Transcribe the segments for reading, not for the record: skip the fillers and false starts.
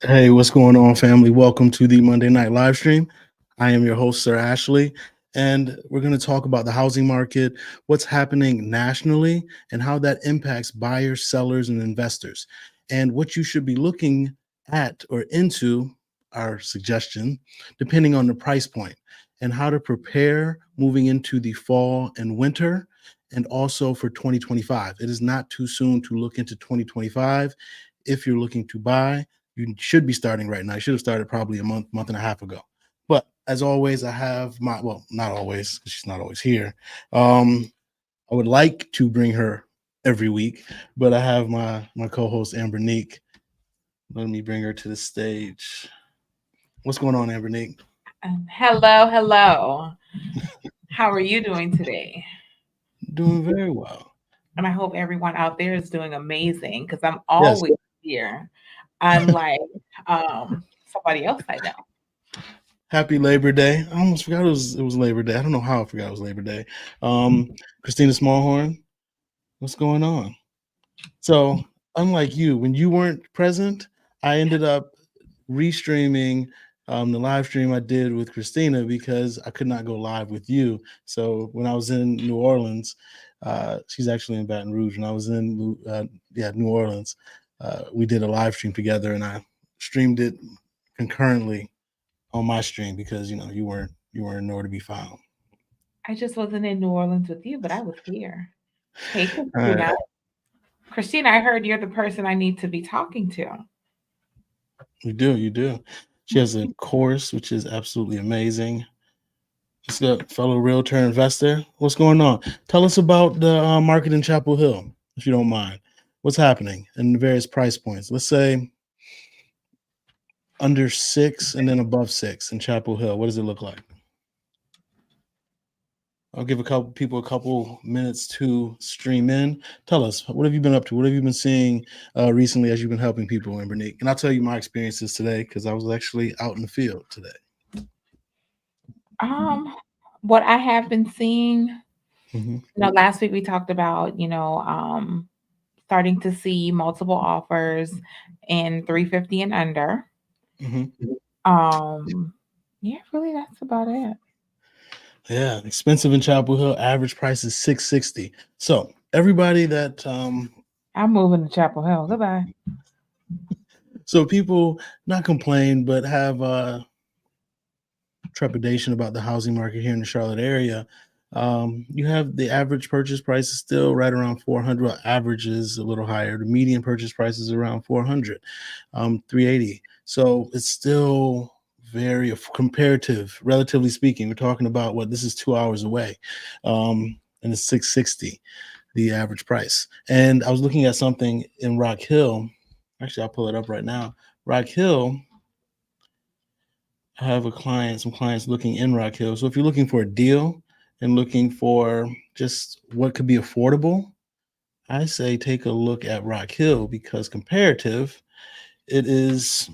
Hey, what's going on, family? Welcome to the Monday night live stream. I am your host, Sir Ashley, and we're going to talk about the housing market, what's happening nationally, and how that impacts buyers, sellers, and investors, and what you should be looking at or into our suggestion, depending on the price point, and how to prepare moving into the fall and winter, and also for 2025. It is not too soon to look into 2025 if you're looking to buy. You should be starting right now. You should have started probably a month and a half ago. But as always, I have not always, because she's not always here. I would like to bring her every week, but I have my co-host Amber Neek. Let me bring her to the stage. What's going on, Amber Neek? Hello, hello. How are you doing today? Doing very well. And I hope everyone out there is doing amazing because I'm Yes. always here, unlike somebody else I know. Happy Labor Day. I almost forgot it was Labor Day. I don't know how I forgot it was Labor Day. Um, Christina Smallhorn, what's going on? So, unlike you, when you weren't present, I ended up restreaming the live stream I did with Christina because I could not go live with you. So when I was in New Orleans, she's actually in Baton Rouge. When I was in New Orleans, we did a live stream together, and I streamed it concurrently on my stream because you weren't nowhere to be found. I just wasn't in New Orleans with you, but I was here. Hey, All right, Christina. Christina, I heard you're the person I need to be talking to. you do. She has a course which is absolutely amazing. It's a fellow realtor investor. What's going on? Tell us about the market in Chapel Hill, if you don't mind. What's happening in the various price points? Let's say under six and then above six in Chapel Hill. What does it look like? I'll give a couple people a couple minutes to stream in. Tell us, what have you been up to? What have you been seeing recently as you've been helping people in Bernice? And I'll tell you my experiences today because I was actually out in the field today. Um, what I have been seeing, Hmm. last week we talked about, starting to see multiple offers in 350 and under. Hmm. Um, yeah, really, that's about it. Yeah, expensive in Chapel Hill. Average price is 660. So everybody that I'm moving to Chapel Hill. Goodbye. so people not complain but have trepidation about the housing market here in the Charlotte area. You have the average purchase price is still right around 400. Well, average is a little higher. The median purchase price is around 400, 380. So it's still very comparative, relatively speaking. We're talking about what this is 2 hours away, and it's 660 the average price. And I was looking at something in Rock Hill. Actually, I'll pull it up right now. Rock Hill, I have some clients looking in Rock Hill. So if you're looking for a deal and looking for just what could be affordable, I say take a look at Rock Hill because comparative, it is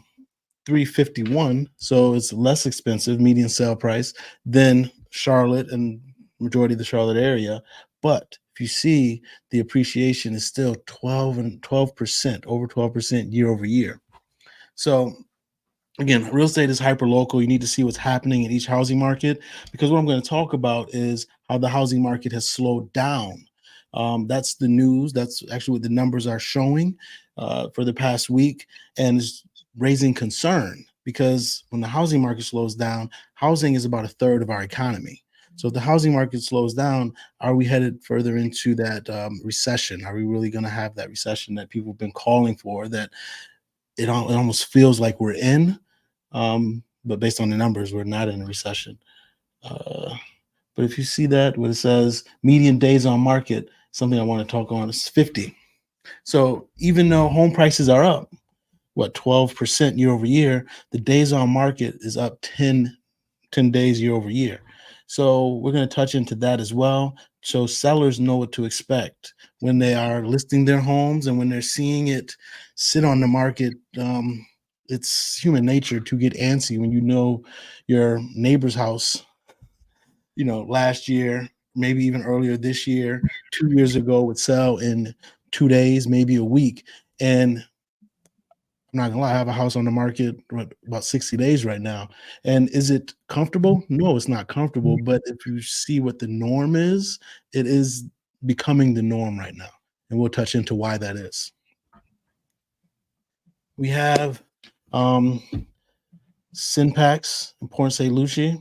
351, so it's less expensive median sale price than Charlotte and majority of the Charlotte area. But if you see, the appreciation is still 12% over 12% year over year. So again, real estate is hyper local. You need to see what's happening in each housing market because what I'm going to talk about is how the housing market has slowed down. That's the news. That's actually what the numbers are showing for the past week, and it's raising concern because when the housing market slows down, housing is about a third of our economy. So if the housing market slows down, are we headed further into that recession? Are we really going to have that recession that people have been calling for? That it almost feels like we're in, but based on the numbers, we're not in a recession. Uh, but if you see that, what it says, median days on market, something I want to talk on is 50. So even though home prices are up, what, 12% year over year, the days on market is up 10 days year over year. So we're going to touch into that as well. So sellers know what to expect when they are listing their homes and when they're seeing it sit on the market. It's human nature to get antsy when you know your neighbor's house, last year, maybe even earlier this year, 2 years ago would sell in 2 days, maybe a week. And I'm not gonna lie, I have a house on the market about 60 days right now. And is it comfortable? No, it's not comfortable. But if you see what the norm is, it is becoming the norm right now. And we'll touch into why that is. We have um Synpax in Port St. Lucie,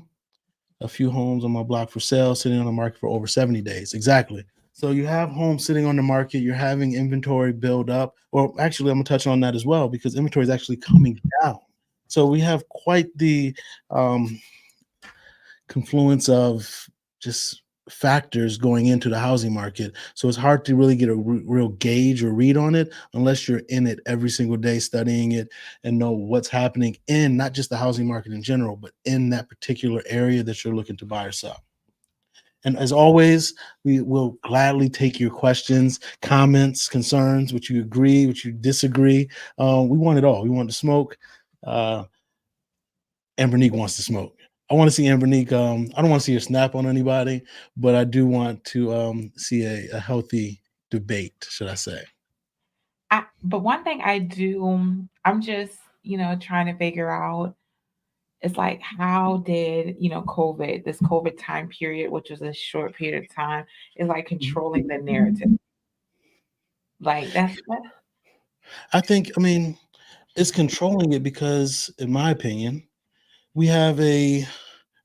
a few homes on my block for sale, sitting on the market for over 70 days. Exactly. So you have homes sitting on the market, you're having inventory build up. Or actually, I'm gonna touch on that as well because inventory is actually coming down. So we have quite the um, confluence of just factors going into the housing market. So it's hard to really get a real gauge or read on it unless you're in it every single day studying it and know what's happening in not just the housing market in general, but in that particular area that you're looking to buy or sell. And as always, we will gladly take your questions, comments, concerns, what you agree, what you disagree. We want it all. We want to smoke. Uh, Ambernique wants to smoke. I want to see Ambernique. I don't want to see her snap on anybody, but I do want to see a healthy debate, should I say? But one thing I do, I'm just, trying to figure out, it's like, how did, this COVID time period, which was a short period of time, is like Mhm. controlling the narrative. Like that. I think, I mean, it's controlling it because, in my opinion, we have a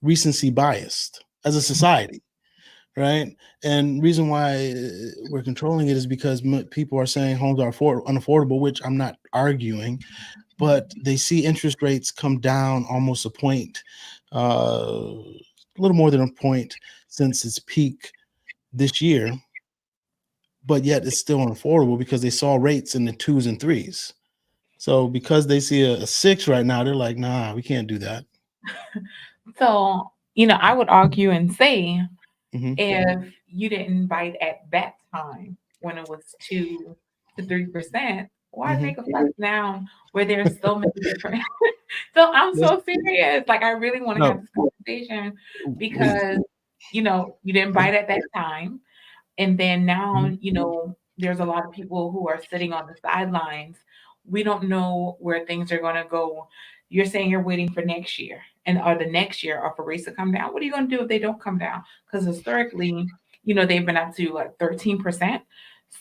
recency bias as a society, right? And reason why we're controlling it is because people are saying homes are unaffordable, which I'm not arguing, but they see interest rates come down almost a point, a little more than a point since its peak this year, but yet it's still unaffordable because they saw rates in the twos and threes. So because they see a six right now, they're like, nah, we can't do that. So, I would argue and say, Hmm. if you didn't bite at that time when it was 2 to 3%, why Hmm. make a fuss now where there's so many different? So I'm so serious. Like, I really want to have No, this conversation we. because, you didn't bite at that time. And then now, Mhm. there's a lot of people who are sitting on the sidelines. We don't know where things are going to go. You're saying you're waiting for next year and or the next year or for rates to come down. What are you going to do if they don't come down? Because historically, they've been up to like 13%. Mhm.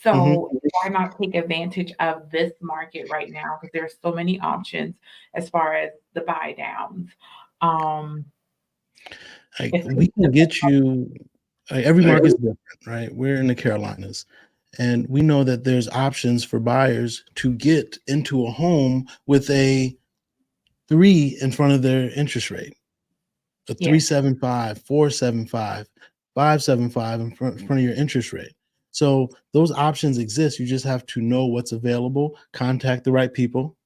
So why not take advantage of this market right now? Because there's so many options as far as the buy downs. Um, Like, it's, we can get you every market's different, right? We're in the Carolinas, and we know that there's options for buyers to get into a home with a 3 in front of their interest rate, a yes. 3.75, 4.75, 5.75 in front of your interest rate. So those options exist. You just have to know what's available, contact the right people,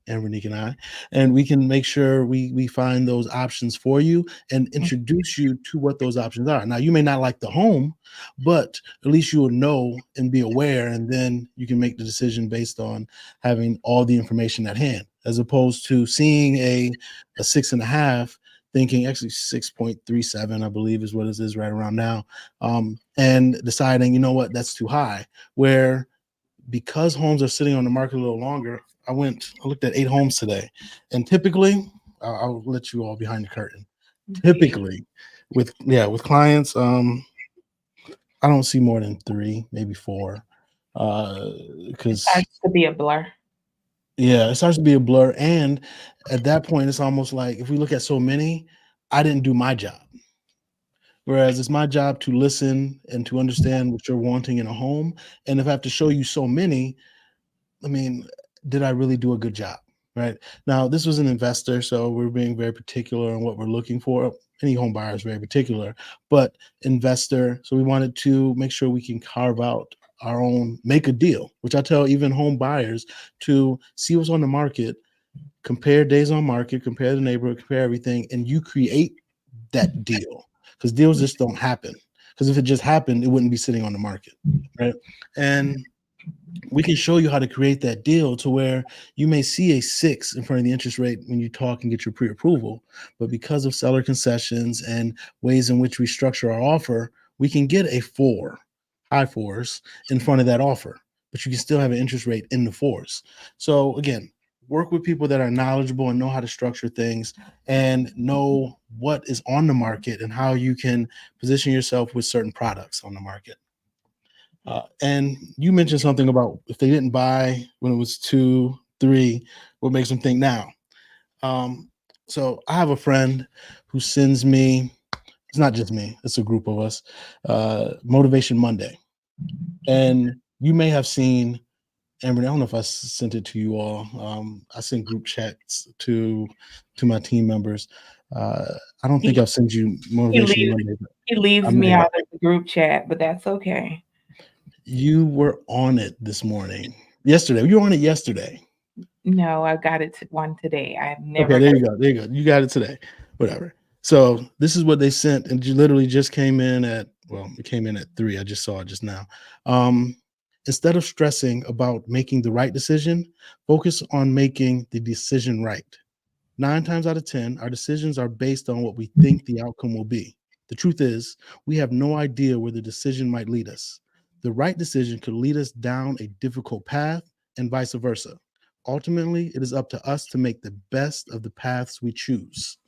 and Renique and I, and we can make sure we find those options for you and introduce you to what those options are. Now, you may not like the home, but at least you will know and be aware, and then you can make the decision based on having all the information at hand, as opposed to seeing a 6.5, thinking actually 6.37, I believe is what it is right around now, and deciding, you know what, that's too high. Where because homes are sitting on the market a little longer, I looked at 8 homes today, and typically, I'll let you all behind the curtain. Please. Typically, with clients, I don't see more than 3, maybe 4, It because starts to be a blur. yeah, it starts to be a blur, and at that point, it's almost like if we look at so many, I didn't do my job. Whereas it's my job to listen and to understand what you're wanting in a home, and if I have to show you so many, I mean, did I really do a good job? Right. Now, this was an investor, so we're being very particular on what we're looking for. Any home buyer is very particular, but investor, so we wanted to make sure we can carve out our own, make a deal, which I tell even home buyers to see what's on the market, compare days on market, compare the neighborhood, compare everything, and you create that deal because deals just don't happen. Because if it just happened, it wouldn't be sitting on the market, right? And we can show you how to create that deal to where you may see a 6 in front of the interest rate when you talk and get your pre-approval, but because of seller concessions and ways in which we structure our offer, we can get a 4, high fours in front of that offer, but you can still have an interest rate in the fours. So again, work with people that are knowledgeable and know how to structure things and know what is on the market and how you can position yourself with certain products on the market. And you mentioned something about if they didn't buy when it was two, three, what makes them think now? Um, so I have a friend who sends me, it's not just me, it's a group of us, Motivation Monday. And you may have seen, Amber, I don't know if I sent it to you all. I sent group chats to my team members. Uh, I don't think He I've sent you he Motivation leaves Monday, but he I leaves may me have. out of the group chat, but that's okay. You were on it this morning. Yesterday. You were on it yesterday. No, I got it one today. I've Okay, never there got you go. There you go. You got it today. Whatever. So this is what they sent, and you literally just came in at, well, it came in at 3. I just saw it just now. Um, Instead of stressing about making the right decision, focus on making the decision right. 9 times out of 10, our decisions are based on what we think the outcome will be. The truth is, we have no idea where the decision might lead us. The right decision could lead us down a difficult path, and vice versa. Ultimately, it is up to us to make the best of the paths we choose.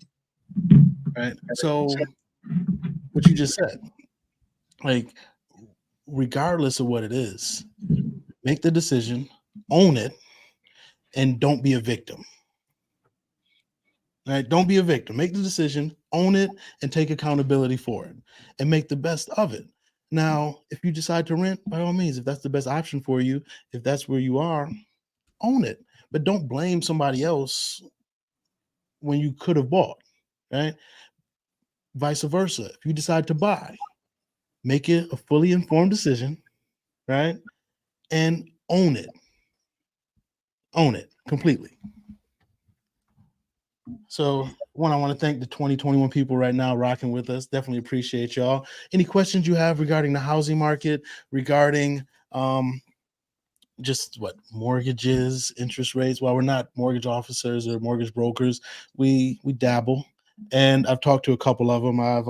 Right. So, what you just said, like, regardless of what it is, make the decision, own it, and don't be a victim. Right? Don't be a victim. Make the decision, own it, and take accountability for it, and make the best of it. Now, if you decide to rent, by all means, if that's the best option for you, if that's where you are, own it. But don't blame somebody else when you could have bought. Right? Vice versa. If you decide to buy, make it a fully informed decision, right? And own it completely. So, one, I want to thank the 2021 people right now rocking with us. Definitely appreciate y'all. Any questions you have regarding the housing market, regarding just what mortgages, interest rates? While we're not mortgage officers or mortgage brokers, we dabble, and I've talked to a couple of them. I've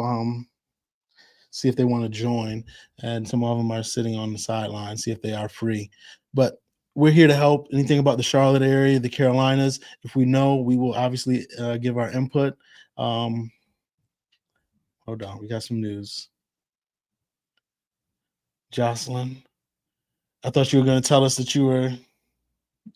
see if they want to join, and some of them are sitting on the sideline, see if they are free. But we're here to help. Anything about the Charlotte area, the Carolinas, if we know, we will obviously give our input. Um, Hold on, we got some news. Jocelyn, I thought you were going to tell us that you were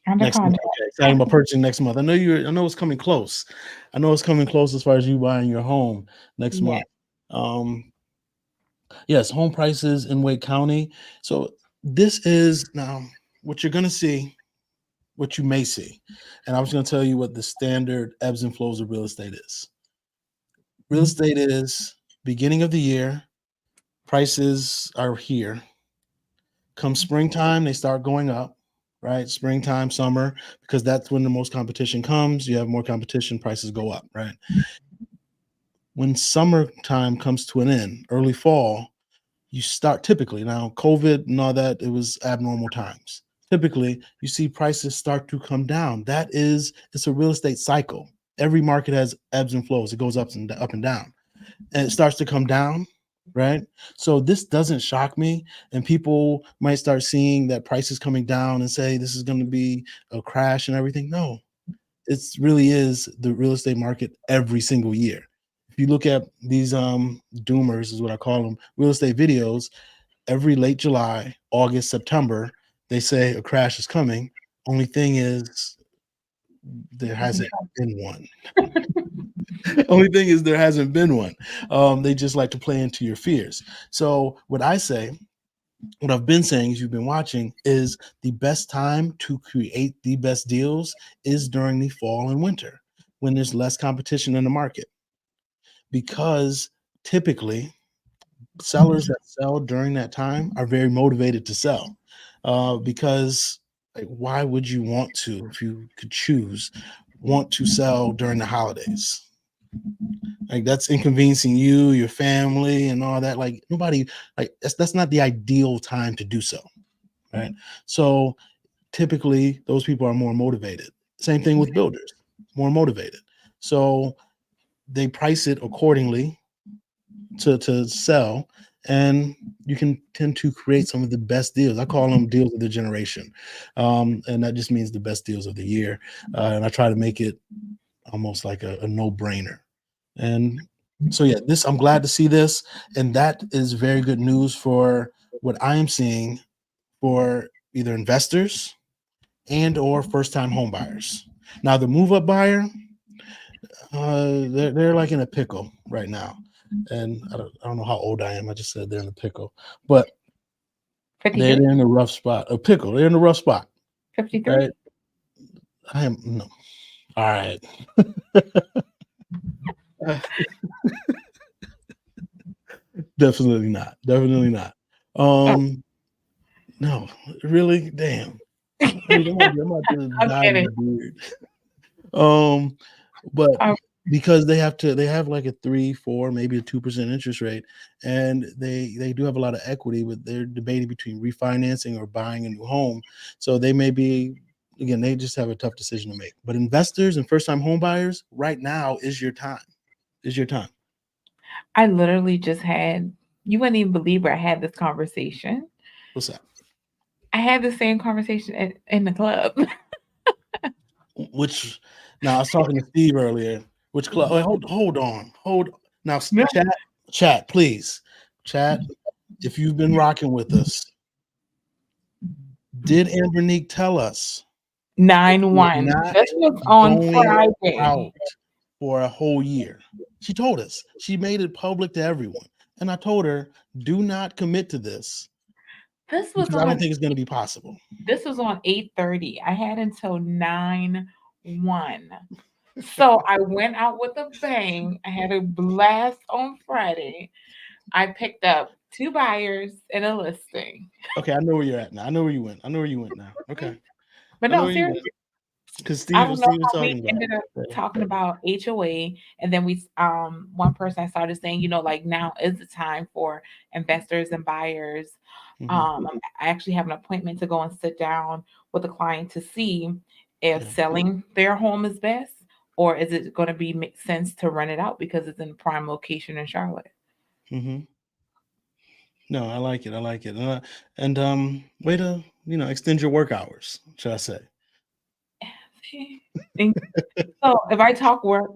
under next month. contract. Okay, excited about purchasing next month. I know you. I know it's coming close. I know it's coming close as far as you buying your home next Yeah. month. Um, yes, home prices in Wake County. So this is now what you're going to see, what you may see. And I was going to tell you what the standard ebbs and flows of real estate is. Real estate is beginning of the year, prices are here. Come springtime, they start going up, right? Springtime, summer, because that's when the most competition comes. You have more competition, prices go up, right? When summertime comes to an end, early fall, you start typically, now COVID and all that, it was abnormal times. Typically, you see prices start to come down. It's a real estate cycle. Every market has ebbs and flows. It goes up and down, and it starts to come down, right? So this doesn't shock me, and people might start seeing that prices coming down and say this is going to be a crash and everything. No, it's really is the real estate market every single year. If you look at these doomers is what I call them, real estate videos, every late July, August, September, they say a crash is coming. Only thing is there hasn't been one. Only thing is there hasn't been one. They just like to play into your fears. So what I say, what I've been saying, as you've been watching, is the best time to create the best deals is during the fall and winter when there's less competition in the market. Because typically sellers that sell during that time are very motivated to sell. Because like, why would you want to, if you could choose, want to sell during the holidays? Like that's inconveniencing you, your family, and all that. Like nobody, like that's not the ideal time to do so, right? So typically, those people are more motivated. Same thing with builders, more motivated. So they price it accordingly to sell, and you can tend to create some of the best deals. I call them deals of the generation, and that just means the best deals of the year. And I try to make it almost like a no-brainer. And so, yeah, this I'm glad to see this, and that is very good news for what I am seeing for either investors and or first-time home buyers. Now, the move-up buyer, they're like in a pickle right now, and I don't know how old I am. I just said they're in a pickle, but 53, they're in a rough spot. A pickle. They're in a rough spot, 53. right? I am no. All right. Definitely not. Definitely not. Oh, Um, no, really, damn. I'm about to I'm dye my kidding. beard. Um, but Um, because they have like a 3, 4, maybe a 2% interest rate, and they do have a lot of equity, but they're debating between refinancing or buying a new home. So they may be again, they just have a tough decision to make. But investors and first time home buyers, right now is your time. Is your time. I literally just had, you wouldn't even believe where I had this conversation. What's that? I had the same conversation in the club. Which now I was talking to Steve earlier. Which club? Wait, hold on, hold now. No. Chat, please, chat. If you've been rocking with us, did Ambernique tell us that we're 9-1. not This was on going Friday. out for a whole year? She told us. She made it public to everyone, and I told her, do not commit to this This was because I don't on think it's going to be possible. this was on 8:30. I had until 9-1. So I went out with a bang. I had a blast on Friday. I picked up 2 buyers and a listing. Okay, I know where you're at now. I know where you went. I know where you went now. Okay, But I know no, where you seriously, went because I Steve don't was know Steve was how we talking about ended up it. Yeah. talking about HOA, and then one person I started saying, like now is the time for investors and buyers. Hmm. I actually have an appointment to go and sit down with a client to see if Yeah. selling their home is best, or is it going to be make sense to rent it out because it's in a prime location in Charlotte. Hmm. No, I like it. I like it. And way to extend your work hours, should I say? And so if I talk work,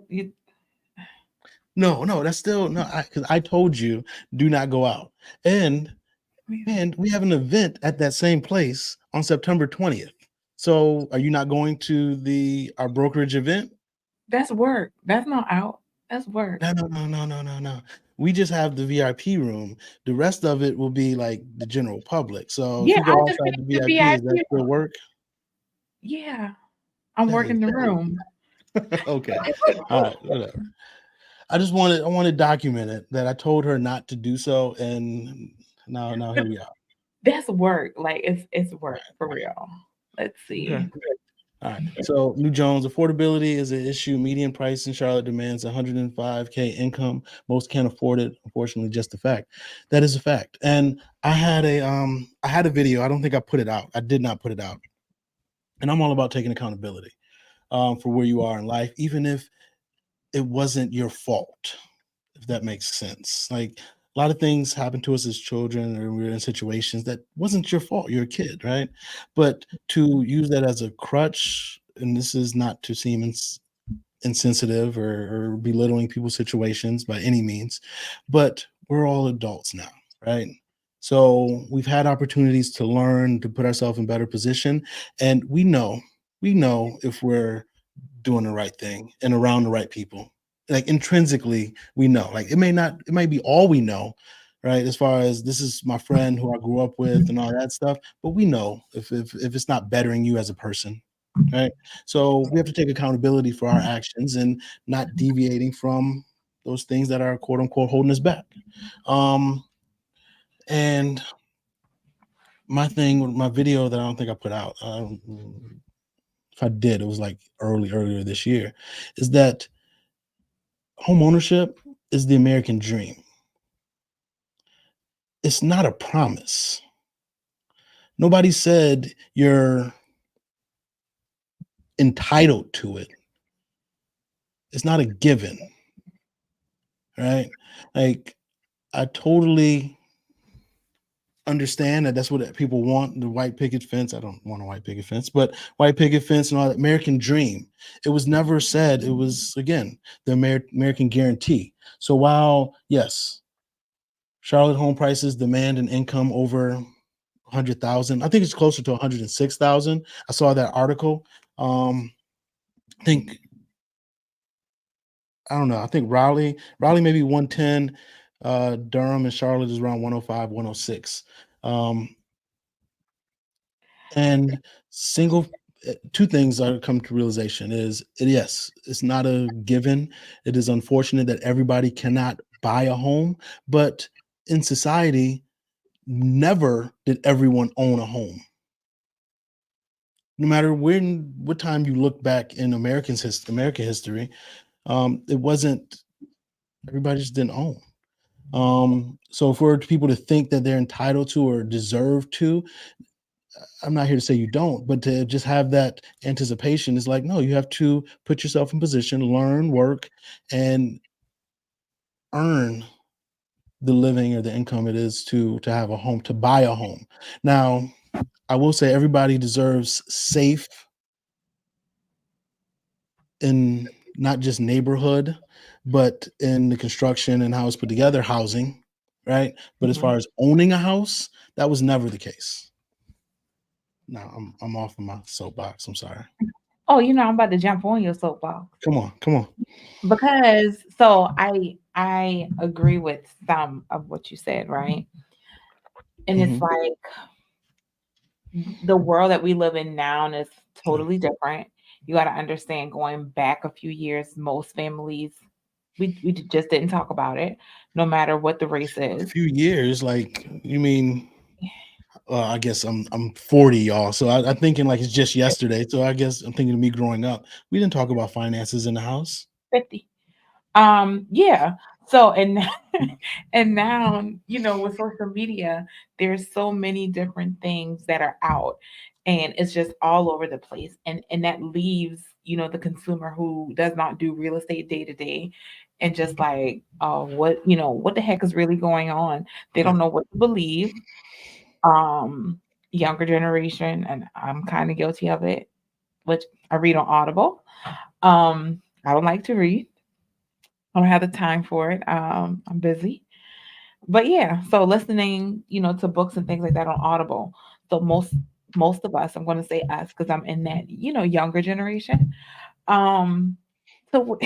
No, no, that's still no. Because I told you, do not go out. And we have an event at that same place on September 20th. So, are you not going to the our brokerage event? that's work. That's not out. That's work. No, no, no, no, no, no, no. We just have the VIP room. The rest of it will be like the general public. So if Yeah, you I go just outside finished the the VIP, is that VIP. still work? Yeah, I'm That is working the room. okay. All right, whatever. I wanted documented that I told her not to do so, and now But here we are. that's work. Like it's work Right. for real. Let's Okay. see. All right. So New Jones, affordability is an issue. Median price in Charlotte demands 105K income. Most can't afford it. Unfortunately, just a fact. That is a fact. And I had a video. I don't think I put it out. I did not put it out. And I'm all about taking accountability for where you are in life, even if it wasn't your fault, if that makes sense. Like a lot of things happen to us as children, or we're in situations that wasn't your fault. You're a kid, right? But to use that as a crutch, and this is not to seem insensitive or belittling people's situations by any means, but we're all adults now, right? So we've had opportunities to learn, to put ourselves in better position, and we know if we're doing the right thing and around the right people. Like intrinsically, we know. Like it might be all we know, right? As far as this is my friend who I grew up with and all that stuff, but we know if it's not bettering you as a person, right? So we have to take accountability for our actions and not deviating from those things that are quote unquote holding us back. Um, and my thing with my video that I don't think I put out, if I did, it was like earlier this year, is that home ownership is the American dream. It's not a promise. Nobody said you're entitled to it. It's not a given, right? Like I totally understand that that's what people want, the white picket fence. I don't want a white picket fence, but white picket fence and all that American dream. It was never said. It was, again, the American guarantee. So while, yes, Charlotte home prices demand an income over 100,000, I think it's closer to 106,000. I saw that article. I think, I don't know. I think Raleigh maybe 110. Durham and Charlotte is around 105, 106. And single two things I come to realization is, yes, it's not a given. It is unfortunate that everybody cannot buy a home, but in society, never did everyone own a home. No matter what time you look back in American history, it wasn't, everybody just didn't own. So for people to think that they're entitled to or deserve to, I'm not here to say you don't, but to just have that anticipation is like, no, you have to put yourself in position, learn, work, and earn the living or the income it is to have a home, to buy a home. Now, I will say everybody deserves safe, in not just neighborhood, but in the construction and how it's put together, housing, right? But as Mhm. far as owning a house, that was never the case. No, I'm off of my soapbox. I'm sorry. Oh, I'm about to jump on your soapbox Come on, come on. because I agree with some of what you said, right? And it's Mhm. like the world that we live in now is Yeah. totally different. You got to understand, going back a few years, most families, just didn't talk about it, no matter what the race A is. few years, like you mean? I guess I'm 40, y'all. So I'm thinking like it's just yesterday. So I guess I'm thinking of me growing up. We didn't talk about finances in the house. 50. Yeah. So and now, with social media, there's so many different things that are out, and it's just all over the place. And that leaves, the consumer who does not do real estate day to day, and just like, what the heck is really going on? They Yeah. don't know what to believe. Um, Younger generation, and I'm kind of guilty of it, which I read on Audible. I don't like to read. I don't have the time for it. I'm busy. But yeah, so listening, to books and things like that on Audible. So most of us, I'm going to say us because I'm in that, younger generation. Um, so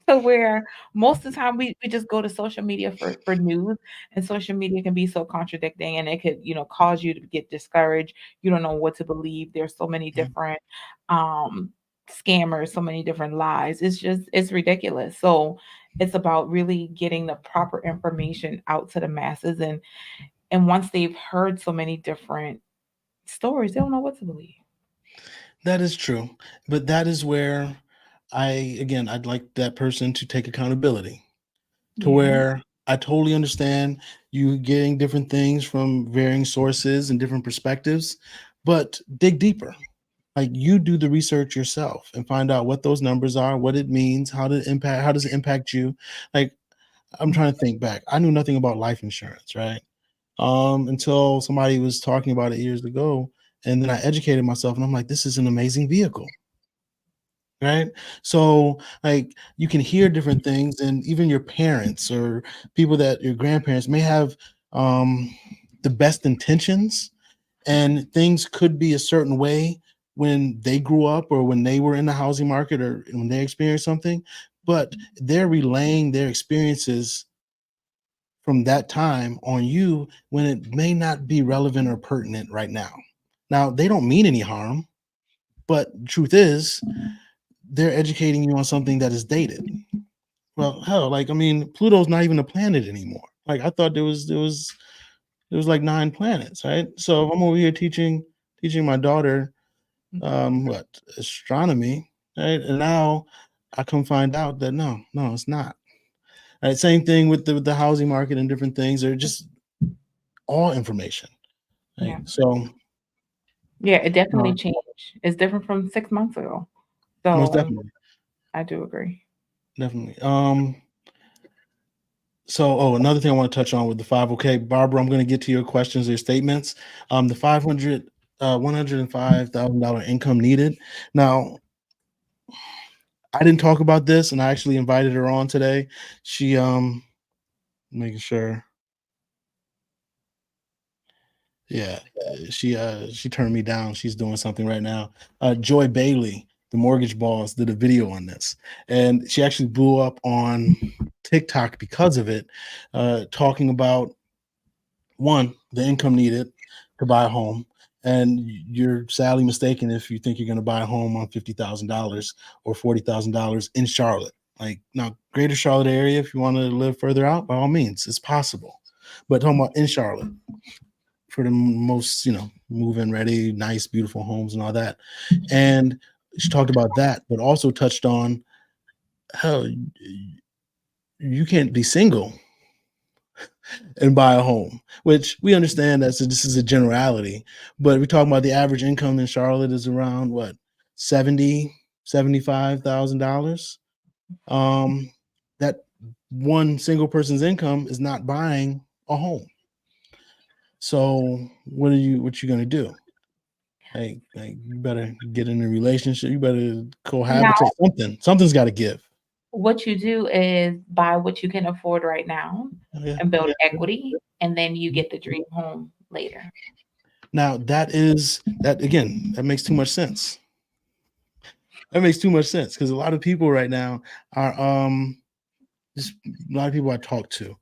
so where most of the time we just go to social media for news, and social media can be so contradicting, and it could, cause you to get discouraged. You don't know what to believe. There's so many Mhm. different um scammers, so many different lies. It's ridiculous. So it's about really getting the proper information out to the masses, and once they've heard so many different stories, they don't know what to believe. That is true. But that is where I'd like that person to take accountability, to Yeah. where I totally understand you getting different things from varying sources and different perspectives, but dig deeper. Like, you do the research yourself and find out what those numbers are, what it means, how does it impact you? Like, I'm trying to think back. I knew nothing about life insurance, right? Until somebody was talking about it years ago, and then I educated myself, and I'm like, this is an amazing vehicle, right? So, like, you can hear different things, and even your parents or people that your grandparents may have um, the best intentions, and things could be a certain way when they grew up or when they were in the housing market or when they experienced something, but they're relaying their experiences from that time on you when it may not be relevant or pertinent right now. Now, they don't mean any harm, but truth is, they're educating you on something that is dated. Well, hell, like, I mean, Pluto's not even a planet anymore. Like, I thought there was like 9 planets, right? So if I'm over here teaching my daughter what, astronomy, right? And now I come find out that no, it's not. Right? Same thing with the housing market and different things. They're just all information. Right? Yeah. So Yeah, it definitely no, changed. It's different from 6 months ago. most So definitely, I do agree. definitely. Another thing I want to touch on with the 5, okay, Barbara, I'm going to get to your questions, your statements. The 500, $105,000 income needed. Now, I didn't talk about this, and I actually invited her on today. She, making sure, yeah, she turned me down. She's doing something right now. Joy Bailey, the Mortgage Balls, did a video on this, and she actually blew up on TikTok because of it, talking about one, the income needed to buy a home. And you're sadly mistaken if you think you're going to buy a home on $50,000 or $40,000 in Charlotte. Like, now, greater Charlotte area, if you want to live further out, by all means, it's possible. But talking about in Charlotte, for the most, move-in ready, nice, beautiful homes and all that. And she talked about that, but also touched on how you can't be single and buy a home, which we understand that this is a generality, but we're talking about the average income in Charlotte is around what, 70, $75,000. That one single person's income is not buying a home. So what you gonna do? Like you better get in a relationship. You better Now, cohabitate. Something's got to give. what you do is buy what you can afford right now Oh, yeah. and build equity, and then you get the dream home later. Now that again, that makes too much sense. That makes too much sense because a lot of people right now are just a lot of people I talk to.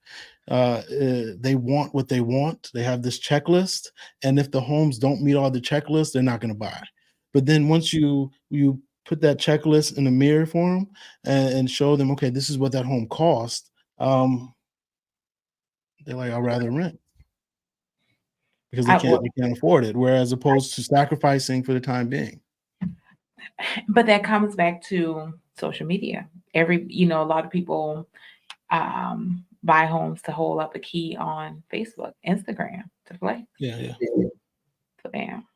They want what they want. They have this checklist, and if the homes don't meet all the checklists, they're not going to buy. But then once you put that checklist in the mirror for them and show them, okay, this is what that home cost, they're like, I'd rather rent because they I, can't well, they can't afford it. Whereas opposed to sacrificing for the time being. but that comes back to social media. A lot of people buy homes to hold up a key on Facebook, Instagram to play. Yeah, yeah. So damn.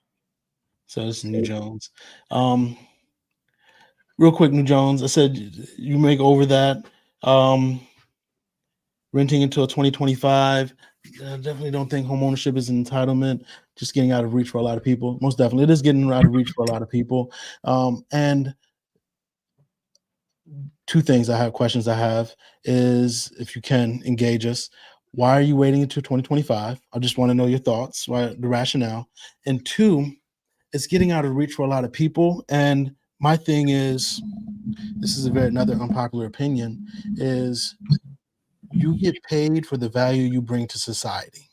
So this is New Jones. Real quick, New Jones. I said you make over that. Renting until 2025. Definitely don't think homeownership is an entitlement. Just getting out of reach for a lot of people. Most definitely, it is getting out of reach for a lot of people. And two things I have, questions I have is, if you can engage us, why are you waiting until 2025? I just want to know your thoughts, why the rationale. And two, it's getting out of reach for a lot of people. And my thing is, this is another unpopular opinion, is you get paid for the value you bring to society.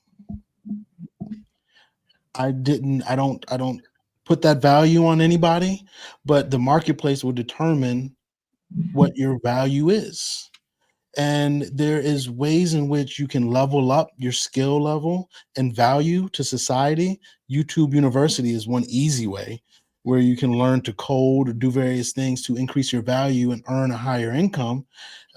I don't put that value on anybody, but the marketplace will determine what your value is. And there is ways in which you can level up your skill level and value to society. YouTube University is one easy way where you can learn to code or do various things to increase your value and earn a higher income.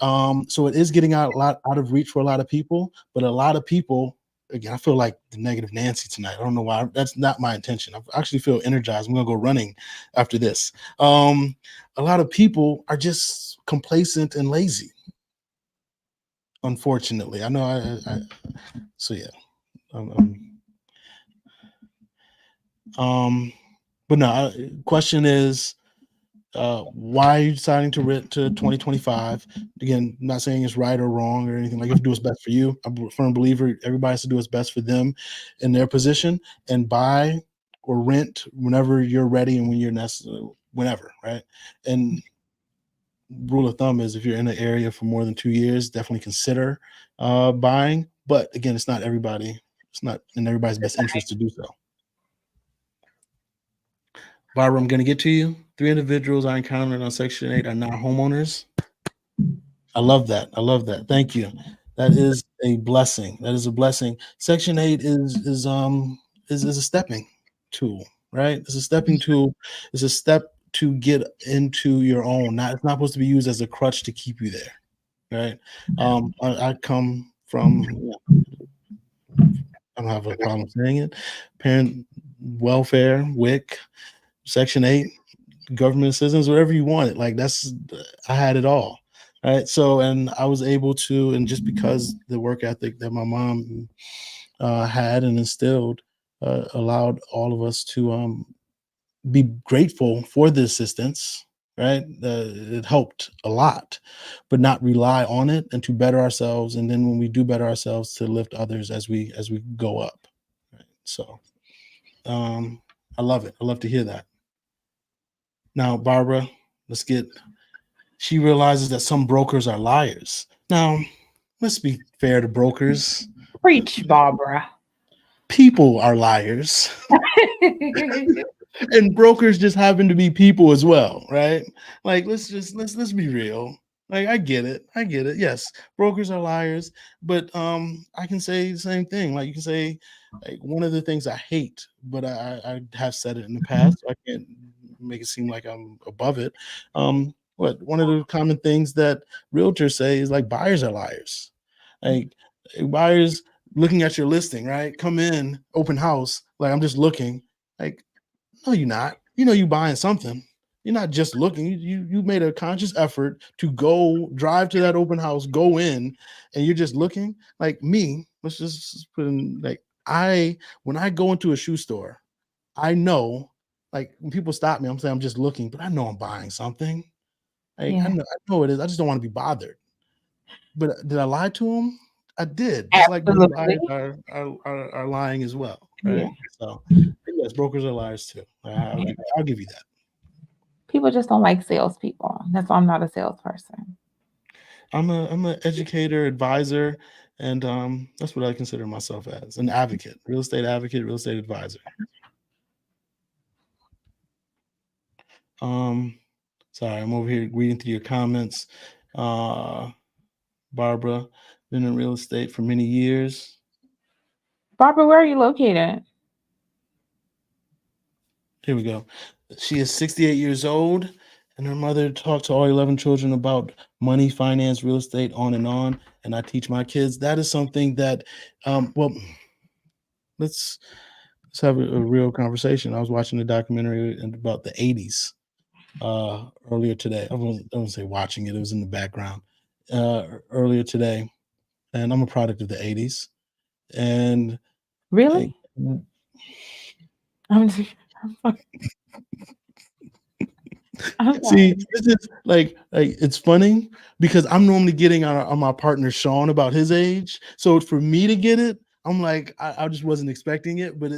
So it is getting out of reach for a lot of people, but a lot of people, again, I feel like the negative Nancy tonight. I don't know why. That's not my intention. I actually feel energized. I'm gonna go running after this. A lot of people are just complacent and lazy. Unfortunately, I know. So yeah. Um, um, but no. Question is, why are you deciding to rent to 2025? Again, not saying it's right or wrong or anything. Like, you have to do what's best for you. I'm a firm believer everybody has to do what's best for them in their position, and buy or rent whenever you're ready and when you're necessary, whenever, right? And rule of thumb is, if you're in an area for more than 2 years, definitely consider buying. But again, it's not in everybody's best interest to do so. Barbara, I'm going to get to you. 3 individuals I encountered on Section 8 are not homeowners. I love that. I love that. Thank you. That is a blessing. That is a blessing. Section 8 is a stepping tool, right? It's a stepping tool. It's a step to get into your own. It's not supposed to be used as a crutch to keep you there, right? I come from, I don't have a problem saying it, parent welfare, WIC, Section 8, government assistance, whatever you wanted. Like, I had it all. right? So, and I was able to, and just because the work ethic that my mom had and instilled allowed all of us to be grateful for the assistance, right? It helped a lot, but not rely on it, and to better ourselves. And then when we do better ourselves, to lift others as we go up. Right? So um, I love it. I love to hear that. Now, Barbara, let's get. She realizes that some brokers are liars. Now, let's be fair to brokers. Preach, Barbara. People are liars. And brokers just happen to be people as well, right? Like let's be real. Like I get it. I get it. Yes, brokers are liars, but I can say the same thing. Like you can say like one of the things I hate, but I have said it in the past, so I can't make it seem like I'm above it. What one of the common things that realtors say is like buyers are liars. Like buyers looking at your listing, right? Come in, open house, like I'm just looking. Like no, you're not. You know you buying something. You're not just looking. You made a conscious effort to go drive to that open house, go in, and you're just looking. Like me, let's just put in like when I go into a shoe store, I know like when people stop me, I'm saying I'm just looking, but I know I'm buying something. Like Yeah, I know it is. I just don't want to be bothered. But did I lie to them? I did. Just like most absolutely. buyers are lying as well, Yeah. right? So yes, brokers are liars too. I'll give you that. People just don't like salespeople. That's why I'm not a salesperson. I'm an educator, advisor, and that's what I consider myself as an advocate, real estate advisor. Um, sorry, I'm over here reading through your comments. Uh, Barbara, been in real estate for many years. Barbara, where are you located? Here we go. She is 68 years old, and her mother talked to all 11 children about money, finance, real estate, on and on. And I teach my kids. That is something that, well, let's let's have a real conversation. I was watching a documentary about the 80s earlier today. I won't say watching it, it was in the background earlier today. And I'm a product of the 80s. And Really? like, I'm just, I'm see, sorry. this is like it's funny because I'm normally getting on my partner Sean about his age. So for me to get it, I'm like I just wasn't expecting it, but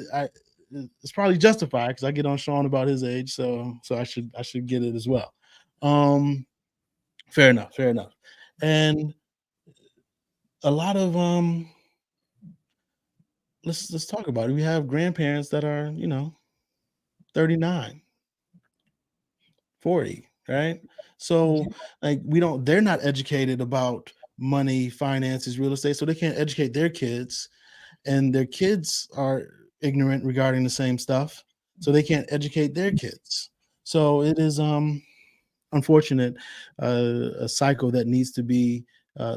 it's probably justified because I get on Sean about his age, so I should get it as well. Um, fair enough, fair enough. And a lot of let's talk about it. We have grandparents that are 39, 40, right? So like they're not educated about money, finances, real estate, so they can't educate their kids, and their kids are ignorant regarding the same stuff, so they can't educate their kids. So it is unfortunate, a cycle that needs to be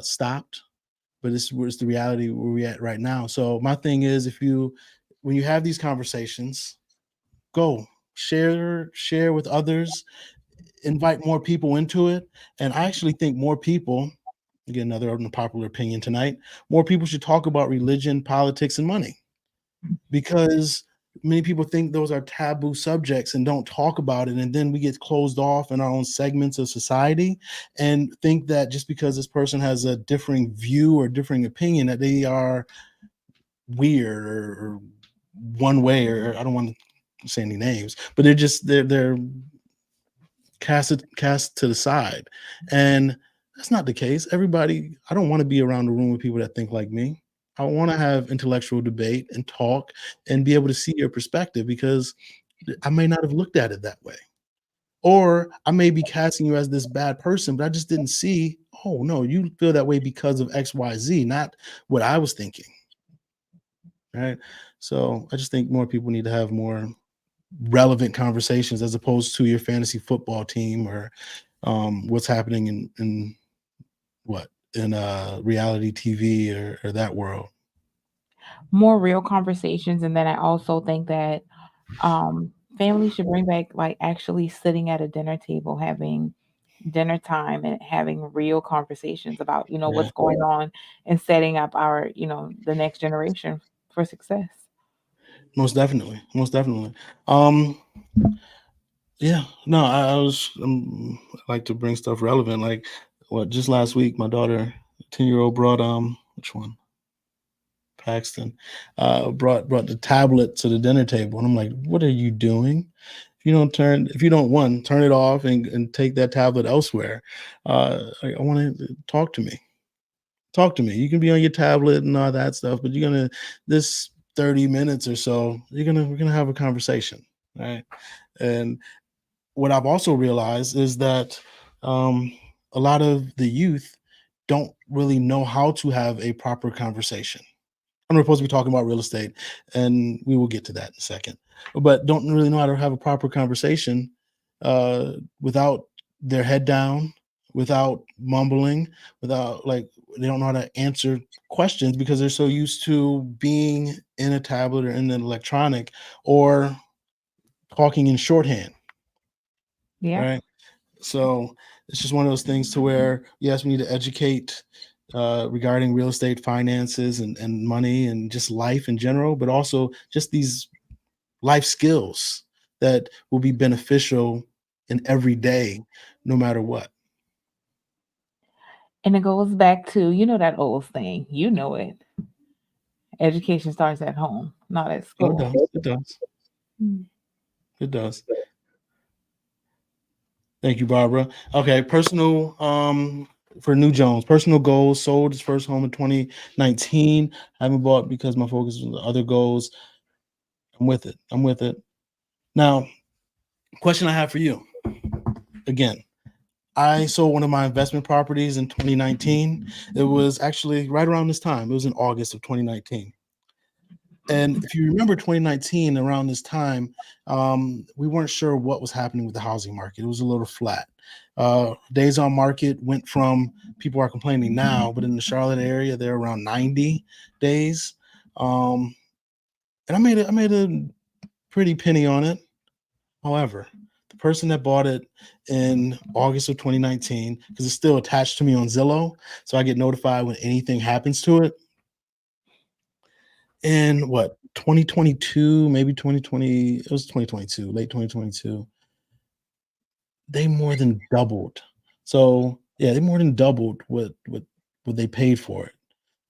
stopped, but it's the reality where we're at right now. So my thing is, if you when you have these conversations, go share with others, invite more people into it. And I actually think more people, again, another unpopular opinion tonight, more people should talk about religion, politics, and money, because many people think those are taboo subjects and don't talk about it. And then we get closed off in our own segments of society and think that just because this person has a differing view or differing opinion, that they are weird or one way, or I don't want to say any names, but they're cast to the side. And that's not the case. Everybody, I don't want to be around the room with people that think like me. I want to have intellectual debate and talk and be able to see your perspective, because I may not have looked at it that way. Or I may be casting you as this bad person, but I just didn't see, oh no, you feel that way because of XYZ, not what I was thinking. Right. So I just think more people need to have more relevant conversations as opposed to your fantasy football team, or what's happening in what in reality TV, or that world. More real conversations, and then I also think that families should bring back like actually sitting at a dinner table having dinner time and having real conversations about, Yeah, what's going on and setting up our, the next generation for success. most definitely, most definitely. Um, yeah, no, I was I like to bring stuff relevant. Like what just last week, my daughter, 10-year-old, brought which one? Paxton, brought the tablet to the dinner table, and I'm like, "What are you doing? If you don't one turn it off and take that tablet elsewhere, I want to talk to me. Talk to me. You can be on your tablet and all that stuff, but you're gonna this 30 minutes or so, we're gonna have a conversation, right? And what I've also realized is that um, a lot of the youth don't really know how to have a proper conversation. I'm supposed to be talking about real estate, and we will get to that in a second. But don't really know how to have a proper conversation without their head down, without mumbling, without like they don't know how to answer questions because they're so used to being in a tablet or in an electronic or talking in shorthand, Yeah. right? So it's just one of those things to where yes, we need to educate regarding real estate finances and money and just life in general, but also just these life skills that will be beneficial in every day, no matter what. And it goes back to, that old saying, it. Education starts at home, not at Oh, it school. does. It does. Mm. It does. Thank you, Barbara. Okay, personal for New Jones, personal goals, sold his first home in 2019. I haven't bought because my focus was on the other goals. I'm with it. I'm with it. Now, question I have for you again. I sold one of my investment properties in 2019. It was actually right around this time. It was in August of 2019. And if you remember 2019, around this time, we weren't sure what was happening with the housing market. It was a little flat. Days on market went from people are complaining now, but in the Charlotte area, they're around 90 days. Um, and I made a pretty penny on it. However, the person that bought it in August of 2019, because it's still attached to me on Zillow, so I get notified when anything happens to it. In what 2022, maybe 2020, it was 2022, late 2022. They more than doubled. So yeah, they more than doubled what they paid for it.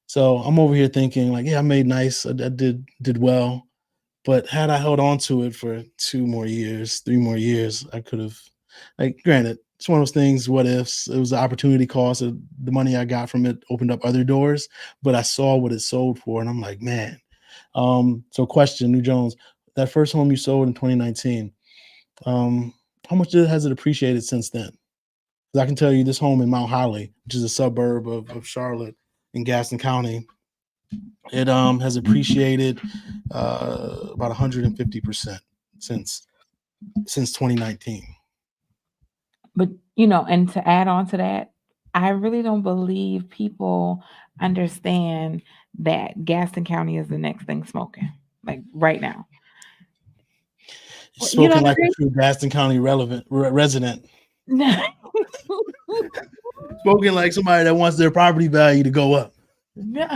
So I'm over here thinking like, yeah, I made nice. I did well. But had I held on to it for 2 more years, 3 more years, I could have like, granted, it's one of those things, what ifs. It was the opportunity cost of the money I got from it opened up other doors, but I saw what it sold for, and I'm like, "Man." So question, New Jones, that first home you sold in 2019, um, how much has it appreciated since then? 'Cause I can tell you this home in Mount Holly, which is a suburb of Charlotte in Gaston County, it has appreciated about 150% since 2019. But, and to add on to that, I really don't believe people understand that Gaston County is the next thing smoking, like right now. You know Spoken what like a I true Gaston County relevant resident. mean? Spoken like somebody that wants their property value to go up. No,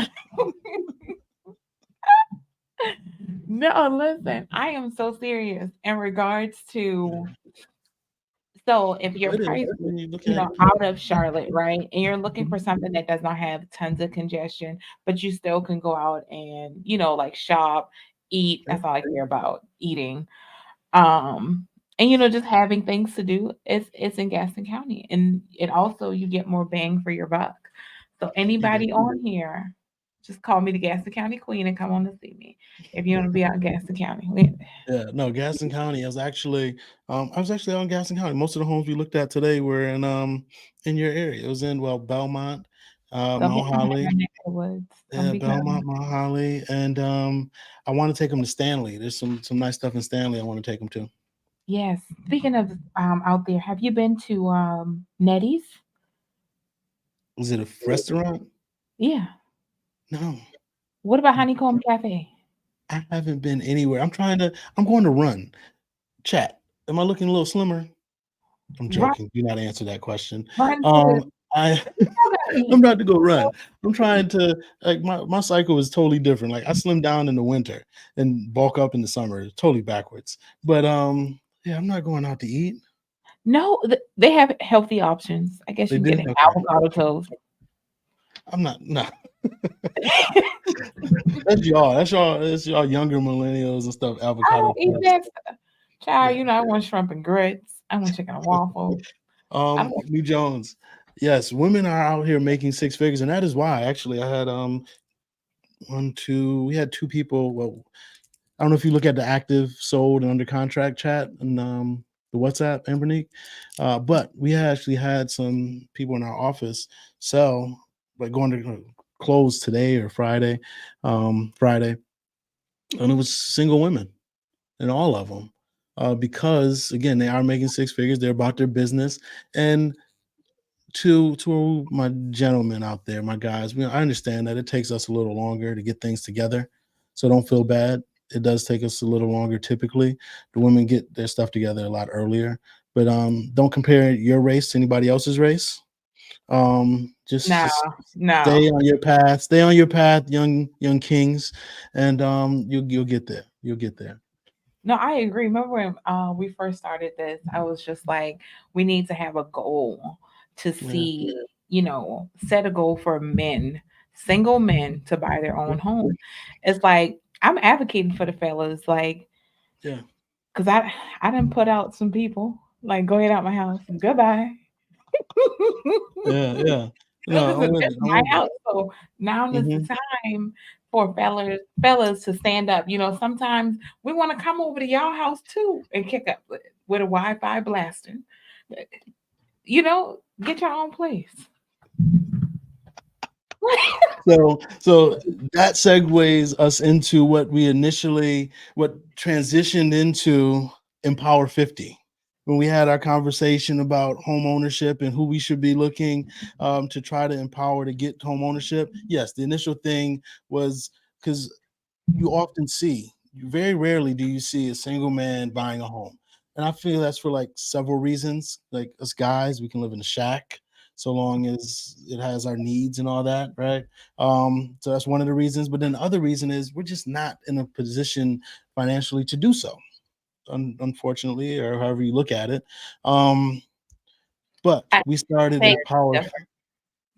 no, listen, I am so serious in regards to, so if you're It is. priced, When you look at it. out of Charlotte, right? And you're looking for something that does not have tons of congestion, but you still can go out and, like shop, eat. That's all I care about, eating. Um, and just having things to do. It's in Gaston County. And it also you get more bang for your buck. So You do. anybody on here, just call me the Gaston County Queen and come on to see me. If you want to be out in Gaston County. Yeah, no, Gaston County. I was actually out in Gaston County. Most of the homes we looked at today were in your area. It was in Belmont, Don't be Mount coming in my Holly. neck of the woods. Don't Yeah, be coming. Belmont, Mount Holly, and I want to take them to Stanley. There's some nice stuff in Stanley. I want to take them to. Yes. Speaking of out there, have you been to Nettie's? Is it a restaurant? Yeah. No, What about Honeycomb Cafe? I haven't been anywhere. I'm going to run. Chat. Am I looking a little slimmer? I'm Run, joking. Do not answer that question. run to the. I You still gotta I'm eat. about to go run. I'm trying to like my cycle is totally different. Like I slim down in the winter and bulk up in the summer. Totally backwards. But yeah, I'm not going out to eat. No, they have healthy options. I guess They you can get do? an Okay. avocado toast. I'm not no. That's y'all. That's y'all younger millennials and stuff. I Avocado don't eat toast. that stuff. Child, Yeah. you know, I want shrimp and grits. I want chicken and waffles. I don't. New Jones. Yes, women are out here making six figures, and that is why actually I had we had two people. Well, I don't know if you look at the active, sold, and under contract chat and the WhatsApp, Ambernique, but we actually had some people in our office sell, like going to close today or Friday, and it was single women and all of them, because again they are making six figures. They're about their business, and to my gentlemen out there, my guys, I understand that it takes us a little longer to get things together. So don't feel bad. It does take us a little longer typically. The women get their stuff together a lot earlier. But don't compare your race to anybody else's race. No, Just no. stay on your path. Stay on your path, young kings, and you'll get there. You'll get there. No, I agree. Remember when we first started this, I was just like, we need to have a goal to Yeah. see, set a goal for men, single men to buy their Yeah. own home. It's like I'm advocating for the fellas, like, Yeah. because I didn't put out some people, like, go ahead out my house. Goodbye. Yeah. Yeah. No, No, this is I'm with this you. is I'm my with you. house. So now is the Hmm. time for fellas to stand up. Sometimes we want to come over to y'all house too and kick up with a Wi-Fi blasting. Get your own place. So that segues us into what transitioned into Empower 50. When we had our conversation about home ownership and who we should be looking to try to empower to get home ownership. Yes, the initial thing was because you often see, very rarely do you see a single man buying a home. And I feel that's for like several reasons. Like us guys, we can live in a shack so long as it has our needs and all that, right? So that's one of the reasons. But then the other reason is we're just not in a position financially to do so, unfortunately, or however you look at it. Um, but I we started say it's Empower. different.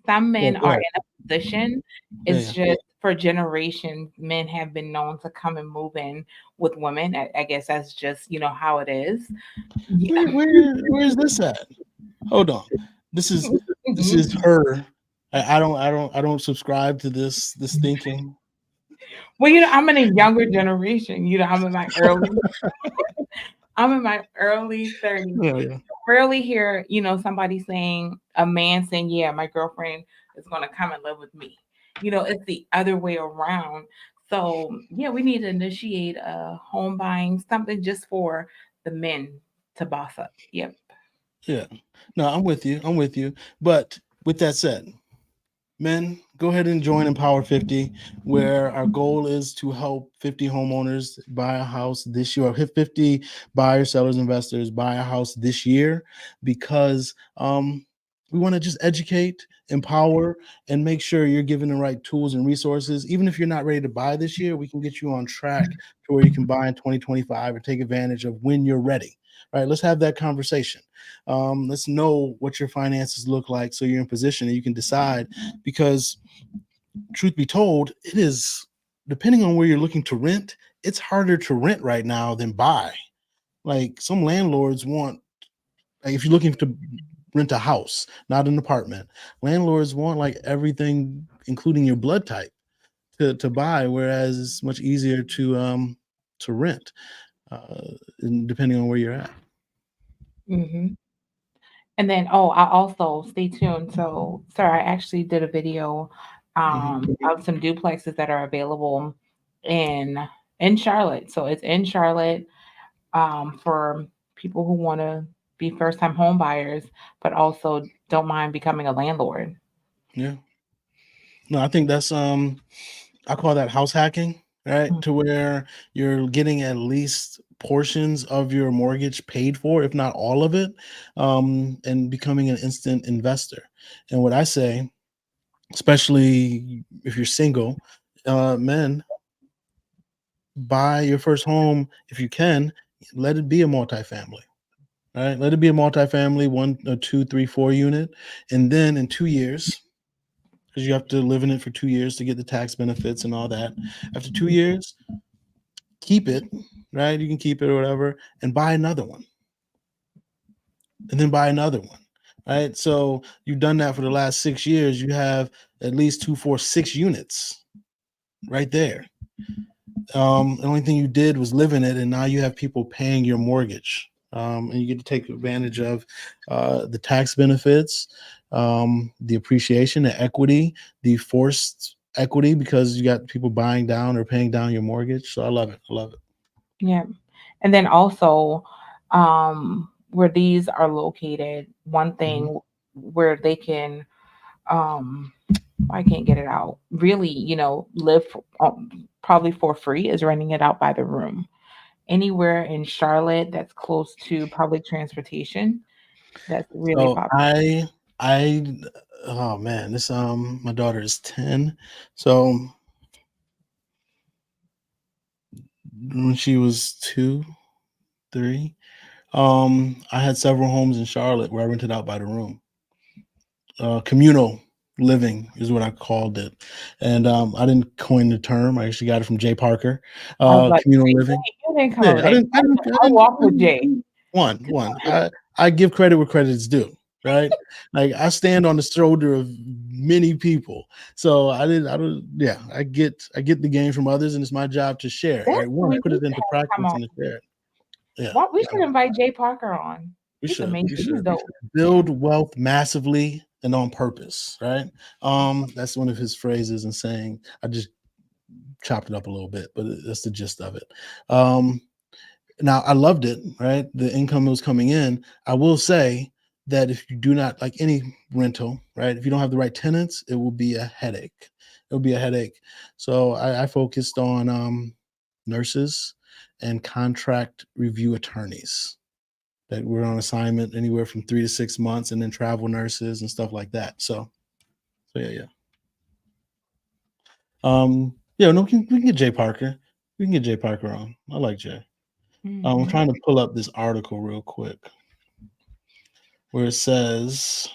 Some Yeah, men go are ahead. in a position. Yeah, It's yeah. just for generations, men have been known to come and move in with women. I guess that's just how it is. Yeah. Where is this at? Hold on. This is this Mhm. is her. I don't subscribe to this thinking. Well, I'm in a younger generation. I'm in my early 30s. Yeah, yeah. Rarely hear, somebody saying, a man saying, yeah, my girlfriend is going to come and live with me. It's the other way around. So, yeah, we need to initiate a home buying, something just for the men to boss up. Yep. Yeah. No, I'm with you. I'm with you. But with that said, men, go ahead and join Empower 50, where our goal is to help 50 homeowners buy a house this year, or hit 50 buyers, sellers, investors buy a house this year, because we want to just educate, empower, and make sure you're given the right tools and resources. Even if you're not ready to buy this year, we can get you on track to where you can buy in 2025 or take advantage of when you're ready. All right, let's have that conversation. Let's know what your finances look like so you're in position and you can decide, because truth be told, it is, depending on where you're looking to rent, it's harder to rent right now than buy. Like some landlords want, like if you're looking to rent a house, not an apartment, landlords want like everything, including your blood type, to buy, whereas it's much easier to rent, uh, depending on where you're at. Hmm. And then, I also stay tuned. So, sir, I actually did a video Mhm. of some duplexes that are available in in Charlotte. So it's in Charlotte, for people who want to be first time home buyers, but also don't mind becoming a landlord. Yeah. No, I think that's I call that house hacking. right? Mm. To where you're getting at least portions of your mortgage paid for, if not all of it, and becoming an instant investor. And what I say, especially if you're single, men, buy your first home if you can. Let it be a multifamily. Right, let it be a multifamily, one or two, three, 4 unit, and then in 2 years, because you have to live in it for 2 years to get the tax benefits and all that. After 2 years, keep it, right? You can keep it or whatever, and buy another one, and then buy another one, right? So you've done that for the last 6 years. You have at least two, four, 6 units right there. The only thing you did was live in it, and now you have people paying your mortgage, and you get to take advantage of the tax benefits, the appreciation, the equity, the forced equity because you got people buying down or paying down your mortgage. So I love it. I love it. Yeah. And then also, where these are located, one Mhm. thing where they can, um, I can't get it out, really, live probably for free is renting it out by the room. Anywhere in Charlotte that's close to public transportation, that's really So popular. I oh man, this my daughter is 10. So when she was 2, 3, I had several homes in Charlotte where I rented out by the room. Communal living is what I called it, and I didn't coin the term. I actually got it from Jay Parker. I was like, Communal "Jay, living. you didn't come up with Yeah, that. I walk I with didn't Jay. one. I give credit where credit is due, right? Like I stand on the shoulder of many people. So I don't yeah, I get the game from others and it's my job to share it, That's right? what One, we put need it to into have come practice on. and to share it. Yeah. Well, we Yeah. should invite Jay Parker on. We He's should. amazing. We He's should. We dope. should Yeah. build wealth massively and on purpose, right? That's one of his phrases and saying. I just chopped it up a little bit, but that's the gist of it. Um, Now I loved it, right? The income was coming in. I will say that if you do not like any rental, right? If you don't have the right tenants, it will be a headache. It will be a headache. So I focused on nurses and contract review attorneys that were on assignment anywhere from 3 to 6 months, and then travel nurses and stuff like that. So yeah, yeah. Yeah, no, we can get Jay Parker. We can get Jay Parker on. I like Jay. I'm Hmm. trying to pull up this article real quick where it says,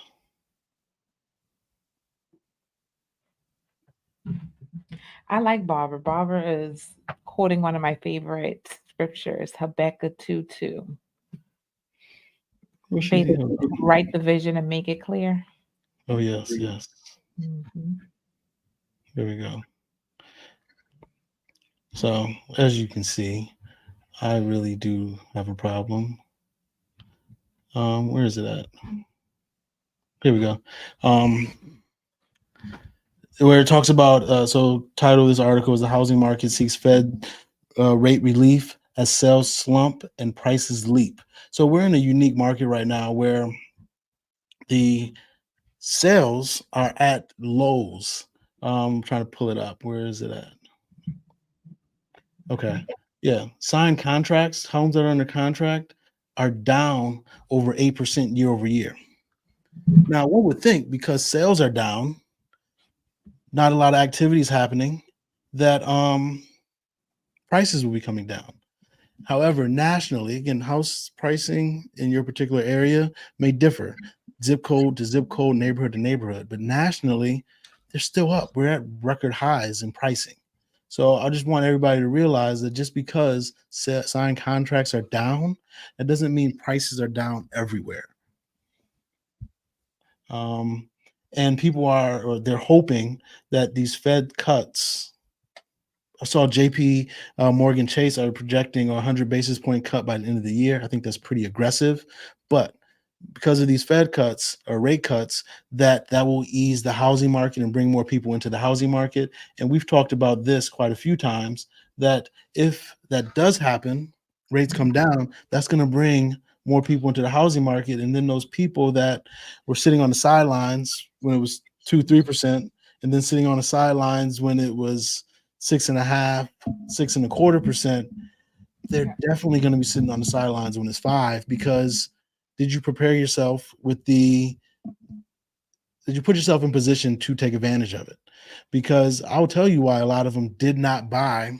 I like Barbara. Barbara is quoting one of my favorite scriptures, Habakkuk 2:2. where she? Basically, write the vision and make it clear. Oh yes, yes. Hmm. There we go. So as you can see, I really do have a problem. Where is it at? Here we go. Where it talks about so title of this article is the housing market seeks Fed rate relief as sales slump and prices leap. So we're in a unique market right now where the sales are at lows. I'm trying to pull it up. Where is it at? Okay. Yeah. Signed contracts, homes that are under contract are down over 8% year over year. Now, one would think because sales are down, not a lot of activities happening, that prices will be coming down. However, nationally, again, house pricing in your particular area may differ, zip code to zip code, neighborhood to neighborhood, but nationally, they're still up. We're at record highs in pricing. So I just want everybody to realize that just because signed contracts are down, that doesn't mean prices are down everywhere. Um, and people are, or they're hoping that these Fed cuts. I saw JP Morgan Chase are projecting a 100 basis point cut by the end of the year. I think that's pretty aggressive, but because of these Fed cuts or rate cuts, that will ease the housing market and bring more people into the housing market. And we've talked about this quite a few times that if that does happen, rates come down, that's going to bring more people into the housing market. And then those people that were sitting on the sidelines when it was 2, 3%, and then sitting on the sidelines when it was six and a half, 6.25%, they're Yeah. definitely going to be sitting on the sidelines when it's five because did you prepare yourself with the did you put yourself in position to take advantage of it? Because I'll tell you why a lot of them did not buy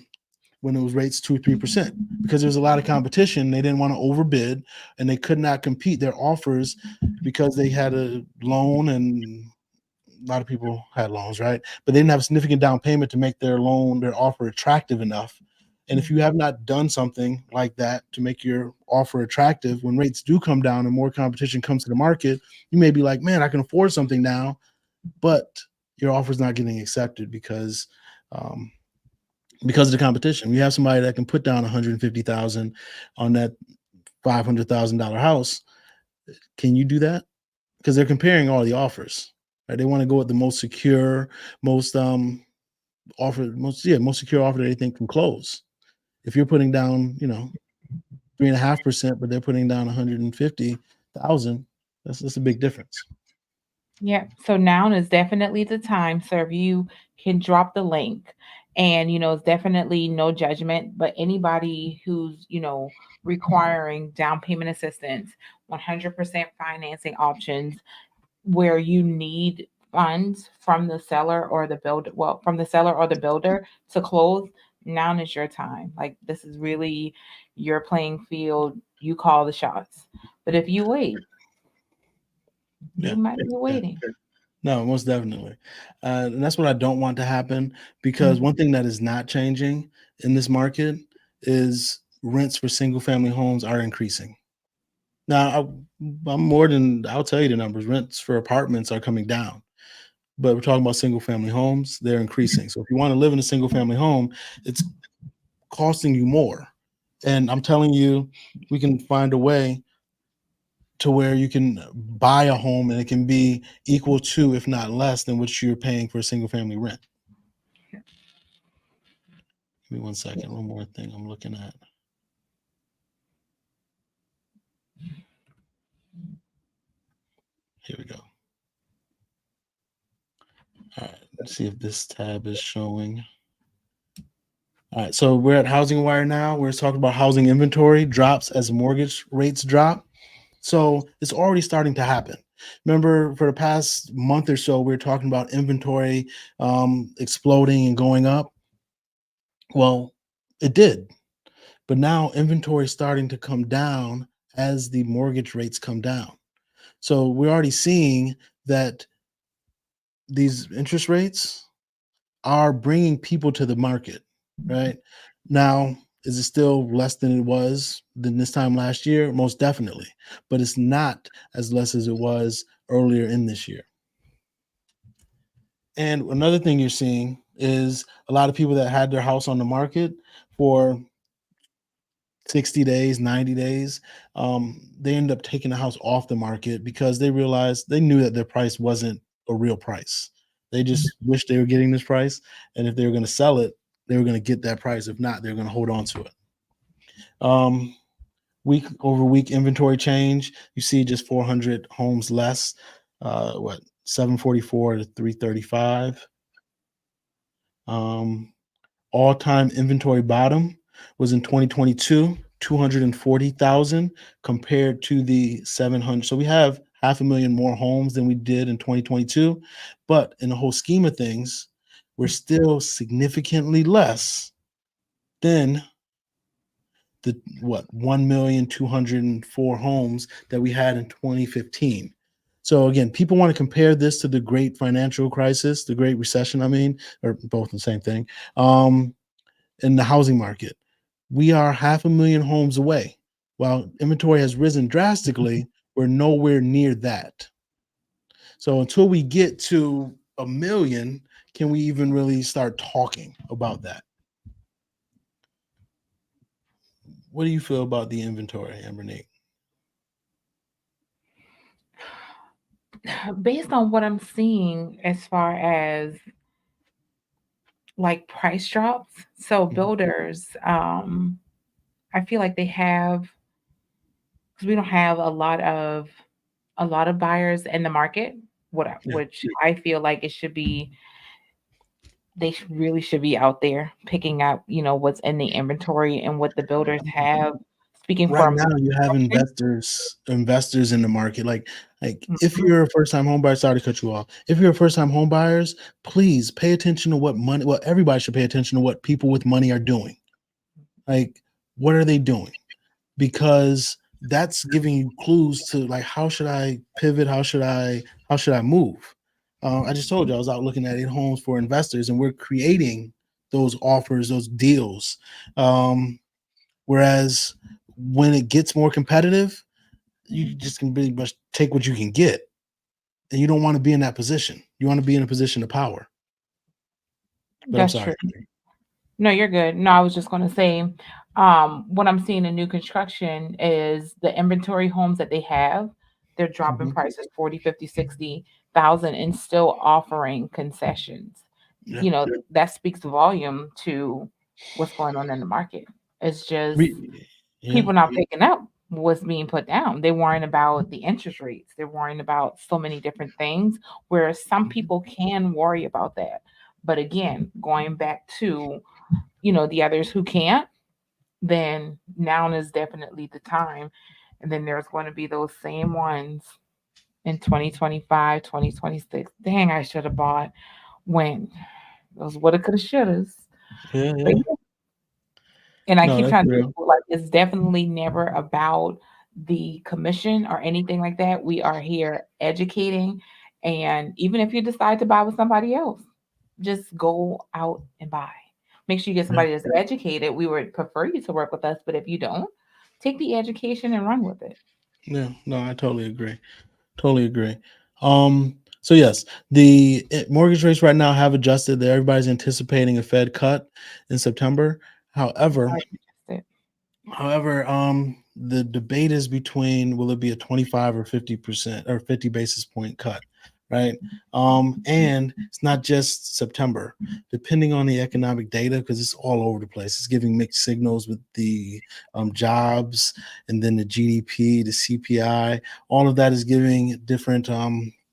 when it was rates 2 3%, because there's a lot of competition. They didn't want to overbid and they could not compete their offers because they had a loan, and a lot of people had loans, right? But they didn't have a significant down payment to make their loan, their offer attractive enough. And if you have not done something like that to make your offer attractive, when rates do come down and more competition comes to the market, you may be like, man, I can afford something now, but your offer is not getting accepted um, because of the competition. You have somebody that can put down 150,000 on that $500,000 house. Can you do that? Because they're comparing all the offers. Right? They want to go with the most secure, most most secure offer that they think can close. If you're putting down, 3.5%, but they're putting down 150,000, that's a big difference. Yeah. So now is definitely the time, sir. If you can drop the link, and it's definitely no judgment, but anybody who's requiring down payment assistance, 100% financing options, where you need funds from the seller or the builder, well, from the seller or the builder to close, now is your time. Like, this is really your playing field. You call the shots. But if you wait, you Yeah, might be yeah. waiting. No, most definitely. And that's what I don't want to happen, because Mhm. one thing that is not changing in this market is rents for single family homes are increasing. Now, I'll tell you the numbers. Rents for apartments are coming down, but we're talking about single family homes, they're increasing. So if you want to live in a single family home, it's costing you more. And I'm telling you, we can find a way to where you can buy a home and it can be equal to, if not less than what you're paying for a single family rent. Give me one second. One more thing I'm looking at. Here we go. All right. Let's see if this tab is showing. All right. So we're at Housing Wire now. We're talking about housing inventory drops as mortgage rates drop. So it's already starting to happen. Remember, for the past month or so, we were talking about inventory exploding and going up. Well, it did. But now inventory is starting to come down as the mortgage rates come down. So we're already seeing that these interest rates are bringing people to the market, right? Now, is it still less than it was than this time last year? Most definitely, but it's not as less as it was earlier in this year. And another thing you're seeing is a lot of people that had their house on the market for 60 days, 90 days, they end up taking the house off the market because they realized they knew that their price wasn't a real price. They just wish they were getting this price. And if they were going to sell it, they were going to get that price. If not, they're going to hold on to it. Um, week over week inventory change, you see just 400 homes less. 744 to 335. Um, All-time inventory bottom was in 2022, 240,000 compared to the 700. So we have half a million more homes than we did in 2022. But in the whole scheme of things, we're still significantly less than the 1,204 homes that we had in 2015. So again, people want to compare this to the great financial crisis, the great recession, I mean, or both the same thing. In the housing market, we are half a million homes away. While inventory has risen drastically, we're nowhere near that. So until we get to a million, can we even really start talking about that? What do you feel about the inventory, Amber Nate? Based on what I'm seeing as far as like price drops, so Mhm. builders, I feel like they have, because we don't have a lot of buyers in the market, Yeah. which I feel like it should be they really should be out there picking up, what's in the inventory and what the builders have. Speaking Right from now you have construction. investors in the market. Like if Mhm. you're a first time home buyer, sorry to cut you off. If you're a first time home buyers, please pay attention to what money. Well, everybody should pay attention to what people with money are doing. Like, what are they doing? Because that's giving you clues to, like, how should I pivot? How should I move? I just told you I was out looking at 8 homes for investors, and we're creating those offers, those deals. Whereas when it gets more competitive, you just can pretty much take what you can get, and you don't want to be in that position. You want to be in a position of power. But I'm That's sorry. true. No, you're good. No, I was just going to say, what I'm seeing in new construction is the inventory homes that they have, they're dropping Mhm. prices 40, 50, 60,000 and still offering concessions. Yeah. That speaks volume to what's going on in the market. It's just Yeah. people not picking up what's being put down. They're worrying about the interest rates. They're worrying about so many different things, where some people can worry about that. But again, going back to, the others who can't, then now is definitely the time. And then there's going to be those same ones in 2025, 2026. Dang, I should have bought when those woulda, coulda, shouldas. Yeah. But Yeah. yeah, and I No, keep that's trying to real. like it's definitely never about the commission or anything like that. We are here educating, and even if you decide to buy with somebody else, just go out and buy. Make sure you get Yeah. somebody that's educated. We would prefer you to work with us, but if you don't, take the education and run with it. Yeah. No, I totally agree. Totally agree. So yes, the mortgage rates right now have adjusted. There, everybody's anticipating a Fed cut in September. However, Right. That's it. the debate is between, will it be a 25 or 50% or 50 basis point cut, right? And it's not just September, depending on the economic data, because it's all over the place. It's giving mixed signals with the jobs, and then the GDP, the CPI. All of that is giving different,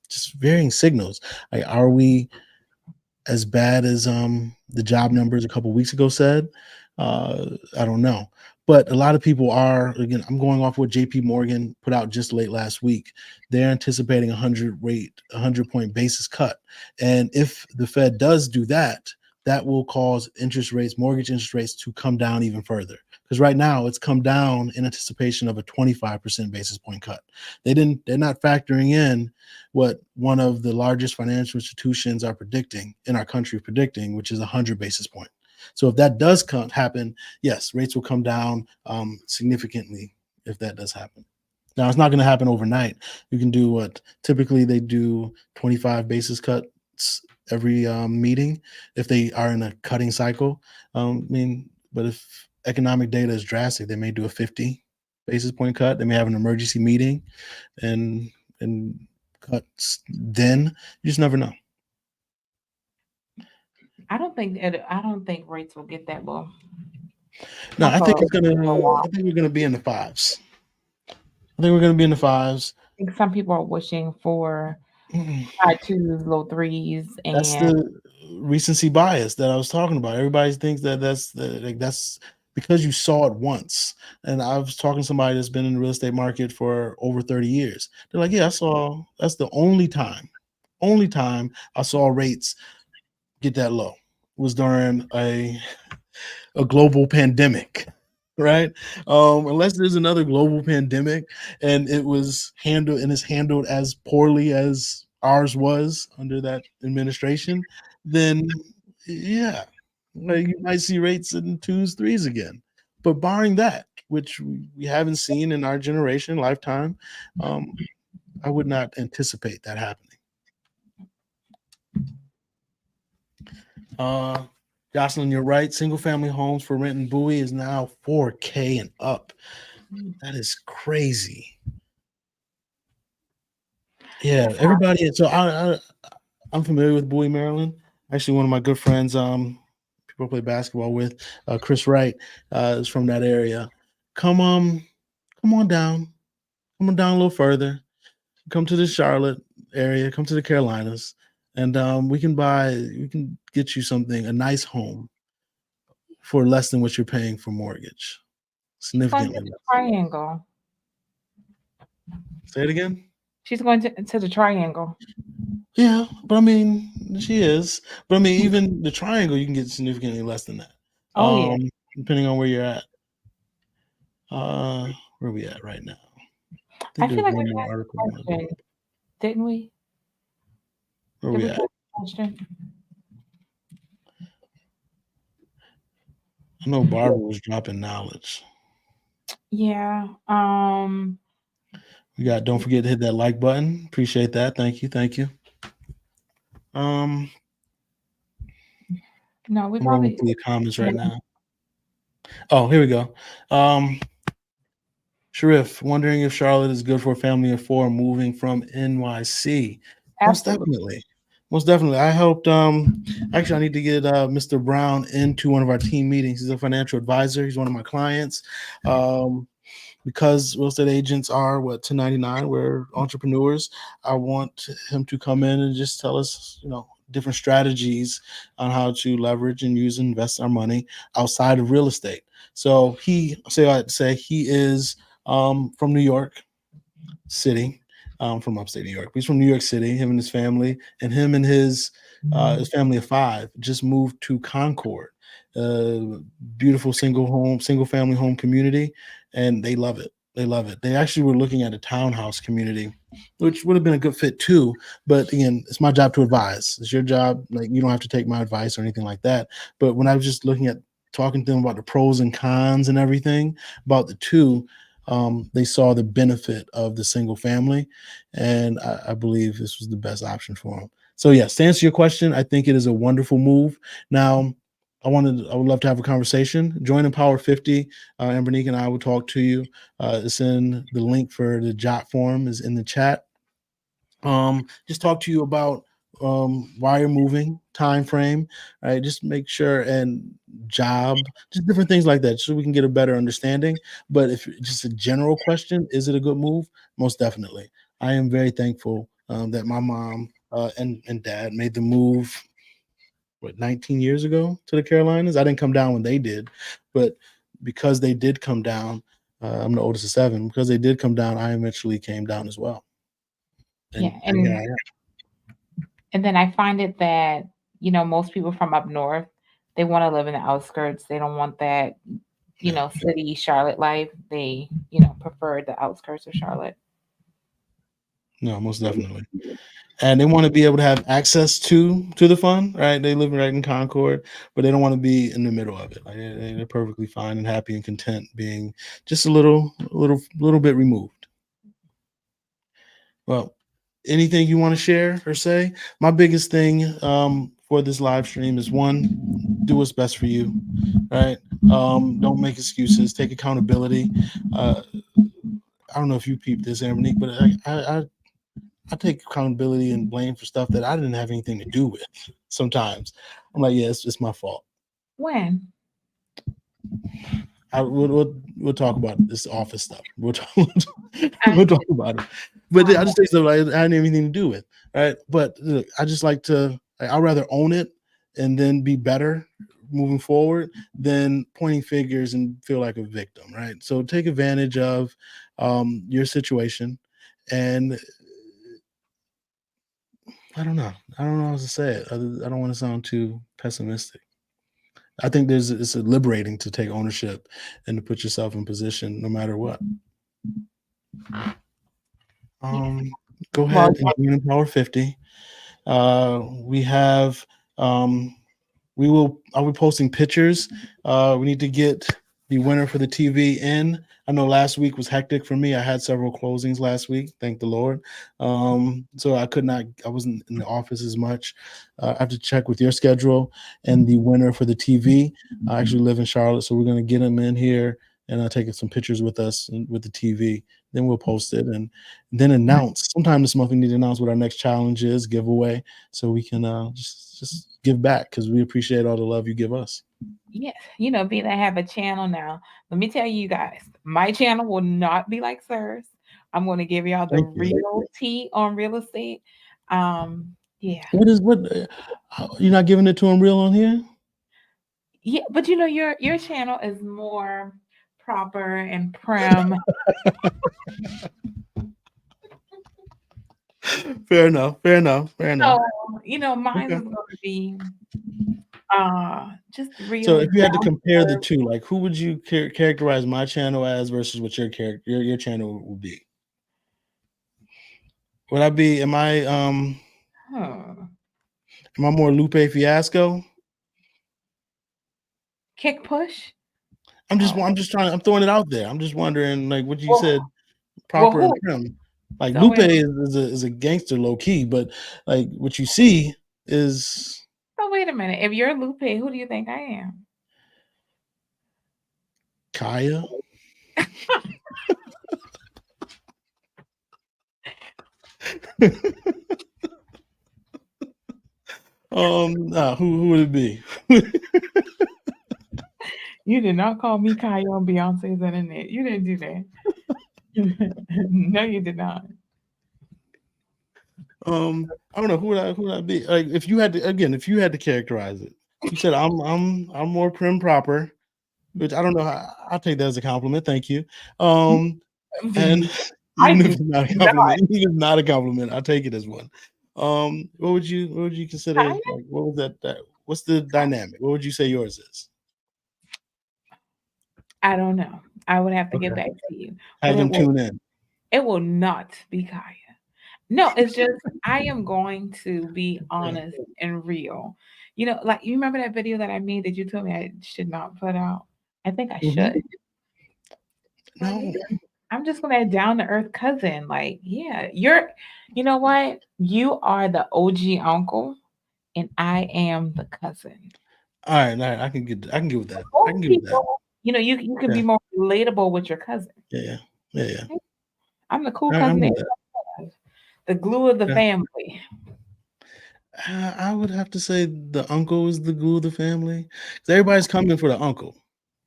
just varying signals. Like, are we as bad as the job numbers a couple weeks ago said? I don't know. But a lot of people are, again, I'm going off what JP Morgan put out just late last week. They're anticipating 100 point basis cut. And if the Fed does do that, that will cause interest rates, mortgage interest rates, to come down even further. Because right now it's come down in anticipation of a 25% basis point cut. They're not factoring in what one of the largest financial institutions are predicting in our country, predicting, which is 100 basis point. So if that does happen, yes, rates will come down significantly if that does happen. Now, it's not going to happen overnight. You can do what typically they do, 25 basis cuts every meeting if they are in a cutting cycle. But if economic data is drastic, they may do a 50 basis point cut. They may have an emergency meeting and and cuts then. You just never know. I don't think rates will get that low. No, I think For it's gonna. a while. I think we're gonna be in the fives. I think we're gonna be in the fives. I think some people are wishing for Mm. high twos, low threes, That's and the recency bias that I was talking about. Everybody thinks that that's because you saw it once. And I was talking to somebody that's been in the real estate market for over 30 years. They're like, yeah, I saw. That's the only time I saw rates get that low was during a global pandemic, right? Unless there's another global pandemic and it was handled and is handled as poorly as ours was under that administration, then yeah, like, you might see rates in twos, threes again. But barring that, which we haven't seen in our generation lifetime, um, I would not anticipate that happening. Uh, Jocelyn, you're right. Single family homes for rent and Bowie is now 4K and up. That is crazy. Yeah, that's high. everybody. So I'm familiar with Bowie, Maryland. Actually, one of my good friends, people I play basketball with, Chris Wright, is from that area. Come come on down, come on down a little further. Come to the Charlotte area. Come to the Carolinas. and we can get you something, a nice home for less than what you're paying for mortgage, She's going to significantly the less. triangle. Say it again. She's going to the triangle. Yeah, but I mean, she is. But I mean, even the triangle, you can get significantly less than that. Oh yeah. Depending on where you're at. Uh, where are we at right now? I I think feel there's like we one more asked article I a want to go. question, didn't we? Where are Did we we at? ask a question? I know Barbara was dropping knowledge. Yeah. We got. Don't forget to hit that like button. Appreciate that. Thank you. Thank you. Um, No, we I'm rolling probably. through the comments right now. Oh, here we go. Um, Sharif, wondering if Charlotte is good for a family of four moving from NYC. Most Absolutely. definitely. Most definitely. I helped actually I need to get Mr. Brown into one of our team meetings. He's a financial advisor. He's one of my clients. Um, because real estate agents are what 1099, we're entrepreneurs. I want him to come in and just tell us, different strategies on how to leverage and use and invest our money outside of real estate. So I'd say he is from New York City, from upstate New York. He's from New York City. Him and his family, and his family of five, just moved to Concord, beautiful single family home community, and they love it. They love it. They actually were looking at a townhouse community, which would have been a good fit too. But again, it's my job to advise. It's your job. Like, you don't have to take my advice or anything like that. But when I was just looking at talking to them about the pros and cons and everything about the two, they saw the benefit of the single family, and I believe this was the best option for them. So yes, to answer your question, I think it is a wonderful move. Now, I would love to have a conversation. Join Empower 50. Ambernique and I will talk to you. It's in the link for the jot form is in the chat. Just talk to you about why you're moving, time frame, right? Just make sure, and job, just different things like that, so we can get a better understanding. But if just a general question, is it a good move? Most definitely. I am very thankful that my mom and dad made the move, 19 years ago to the Carolinas. I didn't come down when they did, but because they did come down, I'm the oldest of seven. Because they did come down, I eventually came down as well. Yeah, And here I am. and then I find it that, most people from up north, they want to live in the outskirts. They don't want that, Yeah. city Charlotte life. They, prefer the outskirts of Charlotte. No, most definitely. And they want to be able to have access to the fun, right? They live right in Concord, but they don't want to be in the middle of it. Like, they're perfectly fine and happy and content being just a little bit removed. Well, anything you want to share or say? My biggest thing for this live stream is, one, do what's best for you, right? Don't make excuses. Take accountability. I don't know if you peeped this, Ambernique, but I take accountability and blame for stuff that I didn't have anything to do with. Sometimes I'm like, yeah, it's my fault. When? We'll talk about this office stuff. I, We'll talk about it. But I um, just take stuff like I didn't have anything to do with, right? But look, I just like to. I'd rather own it and then be better moving forward than pointing fingers and feel like a victim, right? So take advantage of your situation, and I don't know. I don't know how to say it. I don't want to sound too pessimistic. I think it's liberating to take ownership and to put yourself in position no matter what. yeah. Go Well, ahead and join Power 50. We have I'll be posting pictures. We need to get the winner for the TV in. I know last week was hectic for me. I had several closings last week, thank the Lord. So I wasn't in the office as much. I have to check with your schedule and the winner for the TV. I actually live in Charlotte, so we're going to get him in here and take some pictures with us and with the TV. Then we'll post it and then announce. Sometime this month we need to announce what our next challenge is, giveaway, so we can just give back, because we appreciate all the love you give us. yeah, being I have a channel now, let me tell you guys, my channel will not be like Sir's. I'm going to give y'all the Thank you. real tea on real estate. Um, Yeah. What is what? You're not giving it to him real on here? Yeah, but your channel is more proper and prim. Fair enough. Fair enough. Fair enough. So, mine Okay. is gonna be just So real if you had to down to compare the earth. two, like who would you characterize my channel as versus what your channel would be? Would I be? Huh. Am I more Lupe Fiasco? Kick push? I'm Oh. just trying. I'm throwing it out there. I'm just wondering, like what you Well, said, well, proper and who? prim. Like So Lupe wait a minute. is a gangster low key, but like what you see is So wait a minute. If you're Lupe, who do you think I am? Kaya. Who would it be? You did not call me Kanye on Beyonce's internet. You didn't do that. No, you did not. I don't know who would I be? Like if you had to characterize it, you said I'm more prim proper, which I don't know how I'll take that as a compliment. Thank you. And I even if do it's not a not. compliment, even if it's not a compliment, I'll take it as one. What would you consider Kanye? like what was that what's the dynamic? What would you say yours is? I don't know. I would have to get Okay. back to you, but Have them tune in. it will not be Kaya. No, it's just I am going to be Okay. honest and real. Like you remember that video that I made that you told me I should not put out? I think I should. Mhm. Like, No. I'm just gonna down to earth cousin. Like, yeah, you know what? You are the OG uncle and I am the cousin. All right, I can get with that. I can Most get with that. people, you can Yeah, be more relatable with your cousin. yeah, yeah, yeah, yeah. I'm the cool I'm cousin that with that. has, the glue of the Yeah. family. I would have to say the uncle is the glue of the family. 'Cause everybody's coming for the uncle.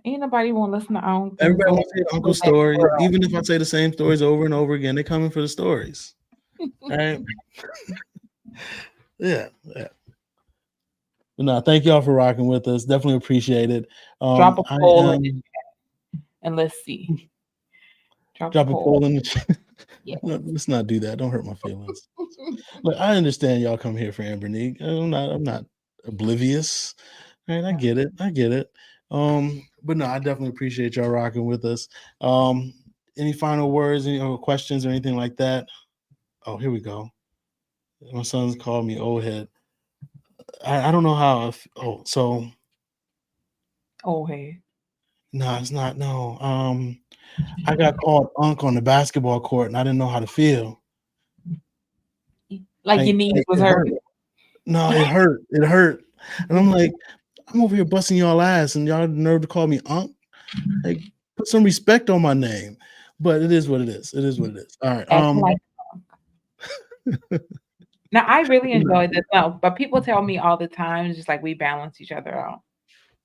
Ain't nobody want to listen to uncles Everybody or wants to hear the uncle with that stories. girl. Even if I say the same stories over and over again, they're coming for the stories. Right? Yeah, yeah. But no, thank y'all for rocking with us. Definitely appreciate it. Drop a I poll am and let's see. Drop a drop a poll. poll in the chat. Yeah. No, let's not do that. Don't hurt my feelings. Look, I understand y'all come here for Ambernique. I'm not oblivious. Right, I get it. I get it. But no, I definitely appreciate y'all rocking with us. Um, any final words, any questions or anything like that? Oh, here we go. My son's called me old head. I don't know how. So Oh hey. no, it's not. No. I got called unk on the basketball court, and I didn't know how to feel. Like your knees Like was it hurt. hurt. No, it hurt. It hurt. And I'm like, I'm over here busting y'all ass, and y'all have the nerve to call me unk. Like, put some respect on my name. But it is what it is. It is what it is. All right. Acting like now I really No, enjoyed this now, but people tell me all the time, it's just like we balance each other out.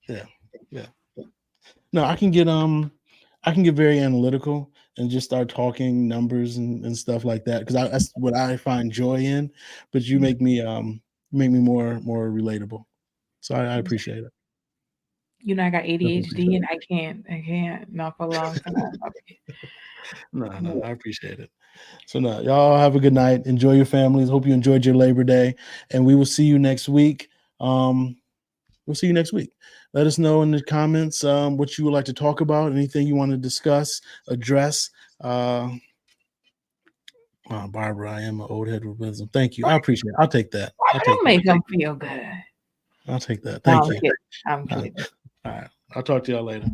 yeah, yeah. No, I can get very analytical and just start talking numbers and stuff like that because that's what I find joy in. But make me more relatable. So I appreciate it. I got Definitely ADHD appreciate and it. I can't not for a long time. No, no, I appreciate it. So no, y'all have a good night. Enjoy your families. Hope you enjoyed your Labor Day, and we will see you next week. We'll see you next week. Let us know in the comments what you would like to talk about, anything you want to discuss, address. Uh, Barbara, I am an old head with wisdom. Thank you. I appreciate it. I'll take that. I'll I take don't that. make them feel good. I'll take that. No, Thank I'm you. kidding. I'm Uh, kidding. all right. I'll talk to y'all later.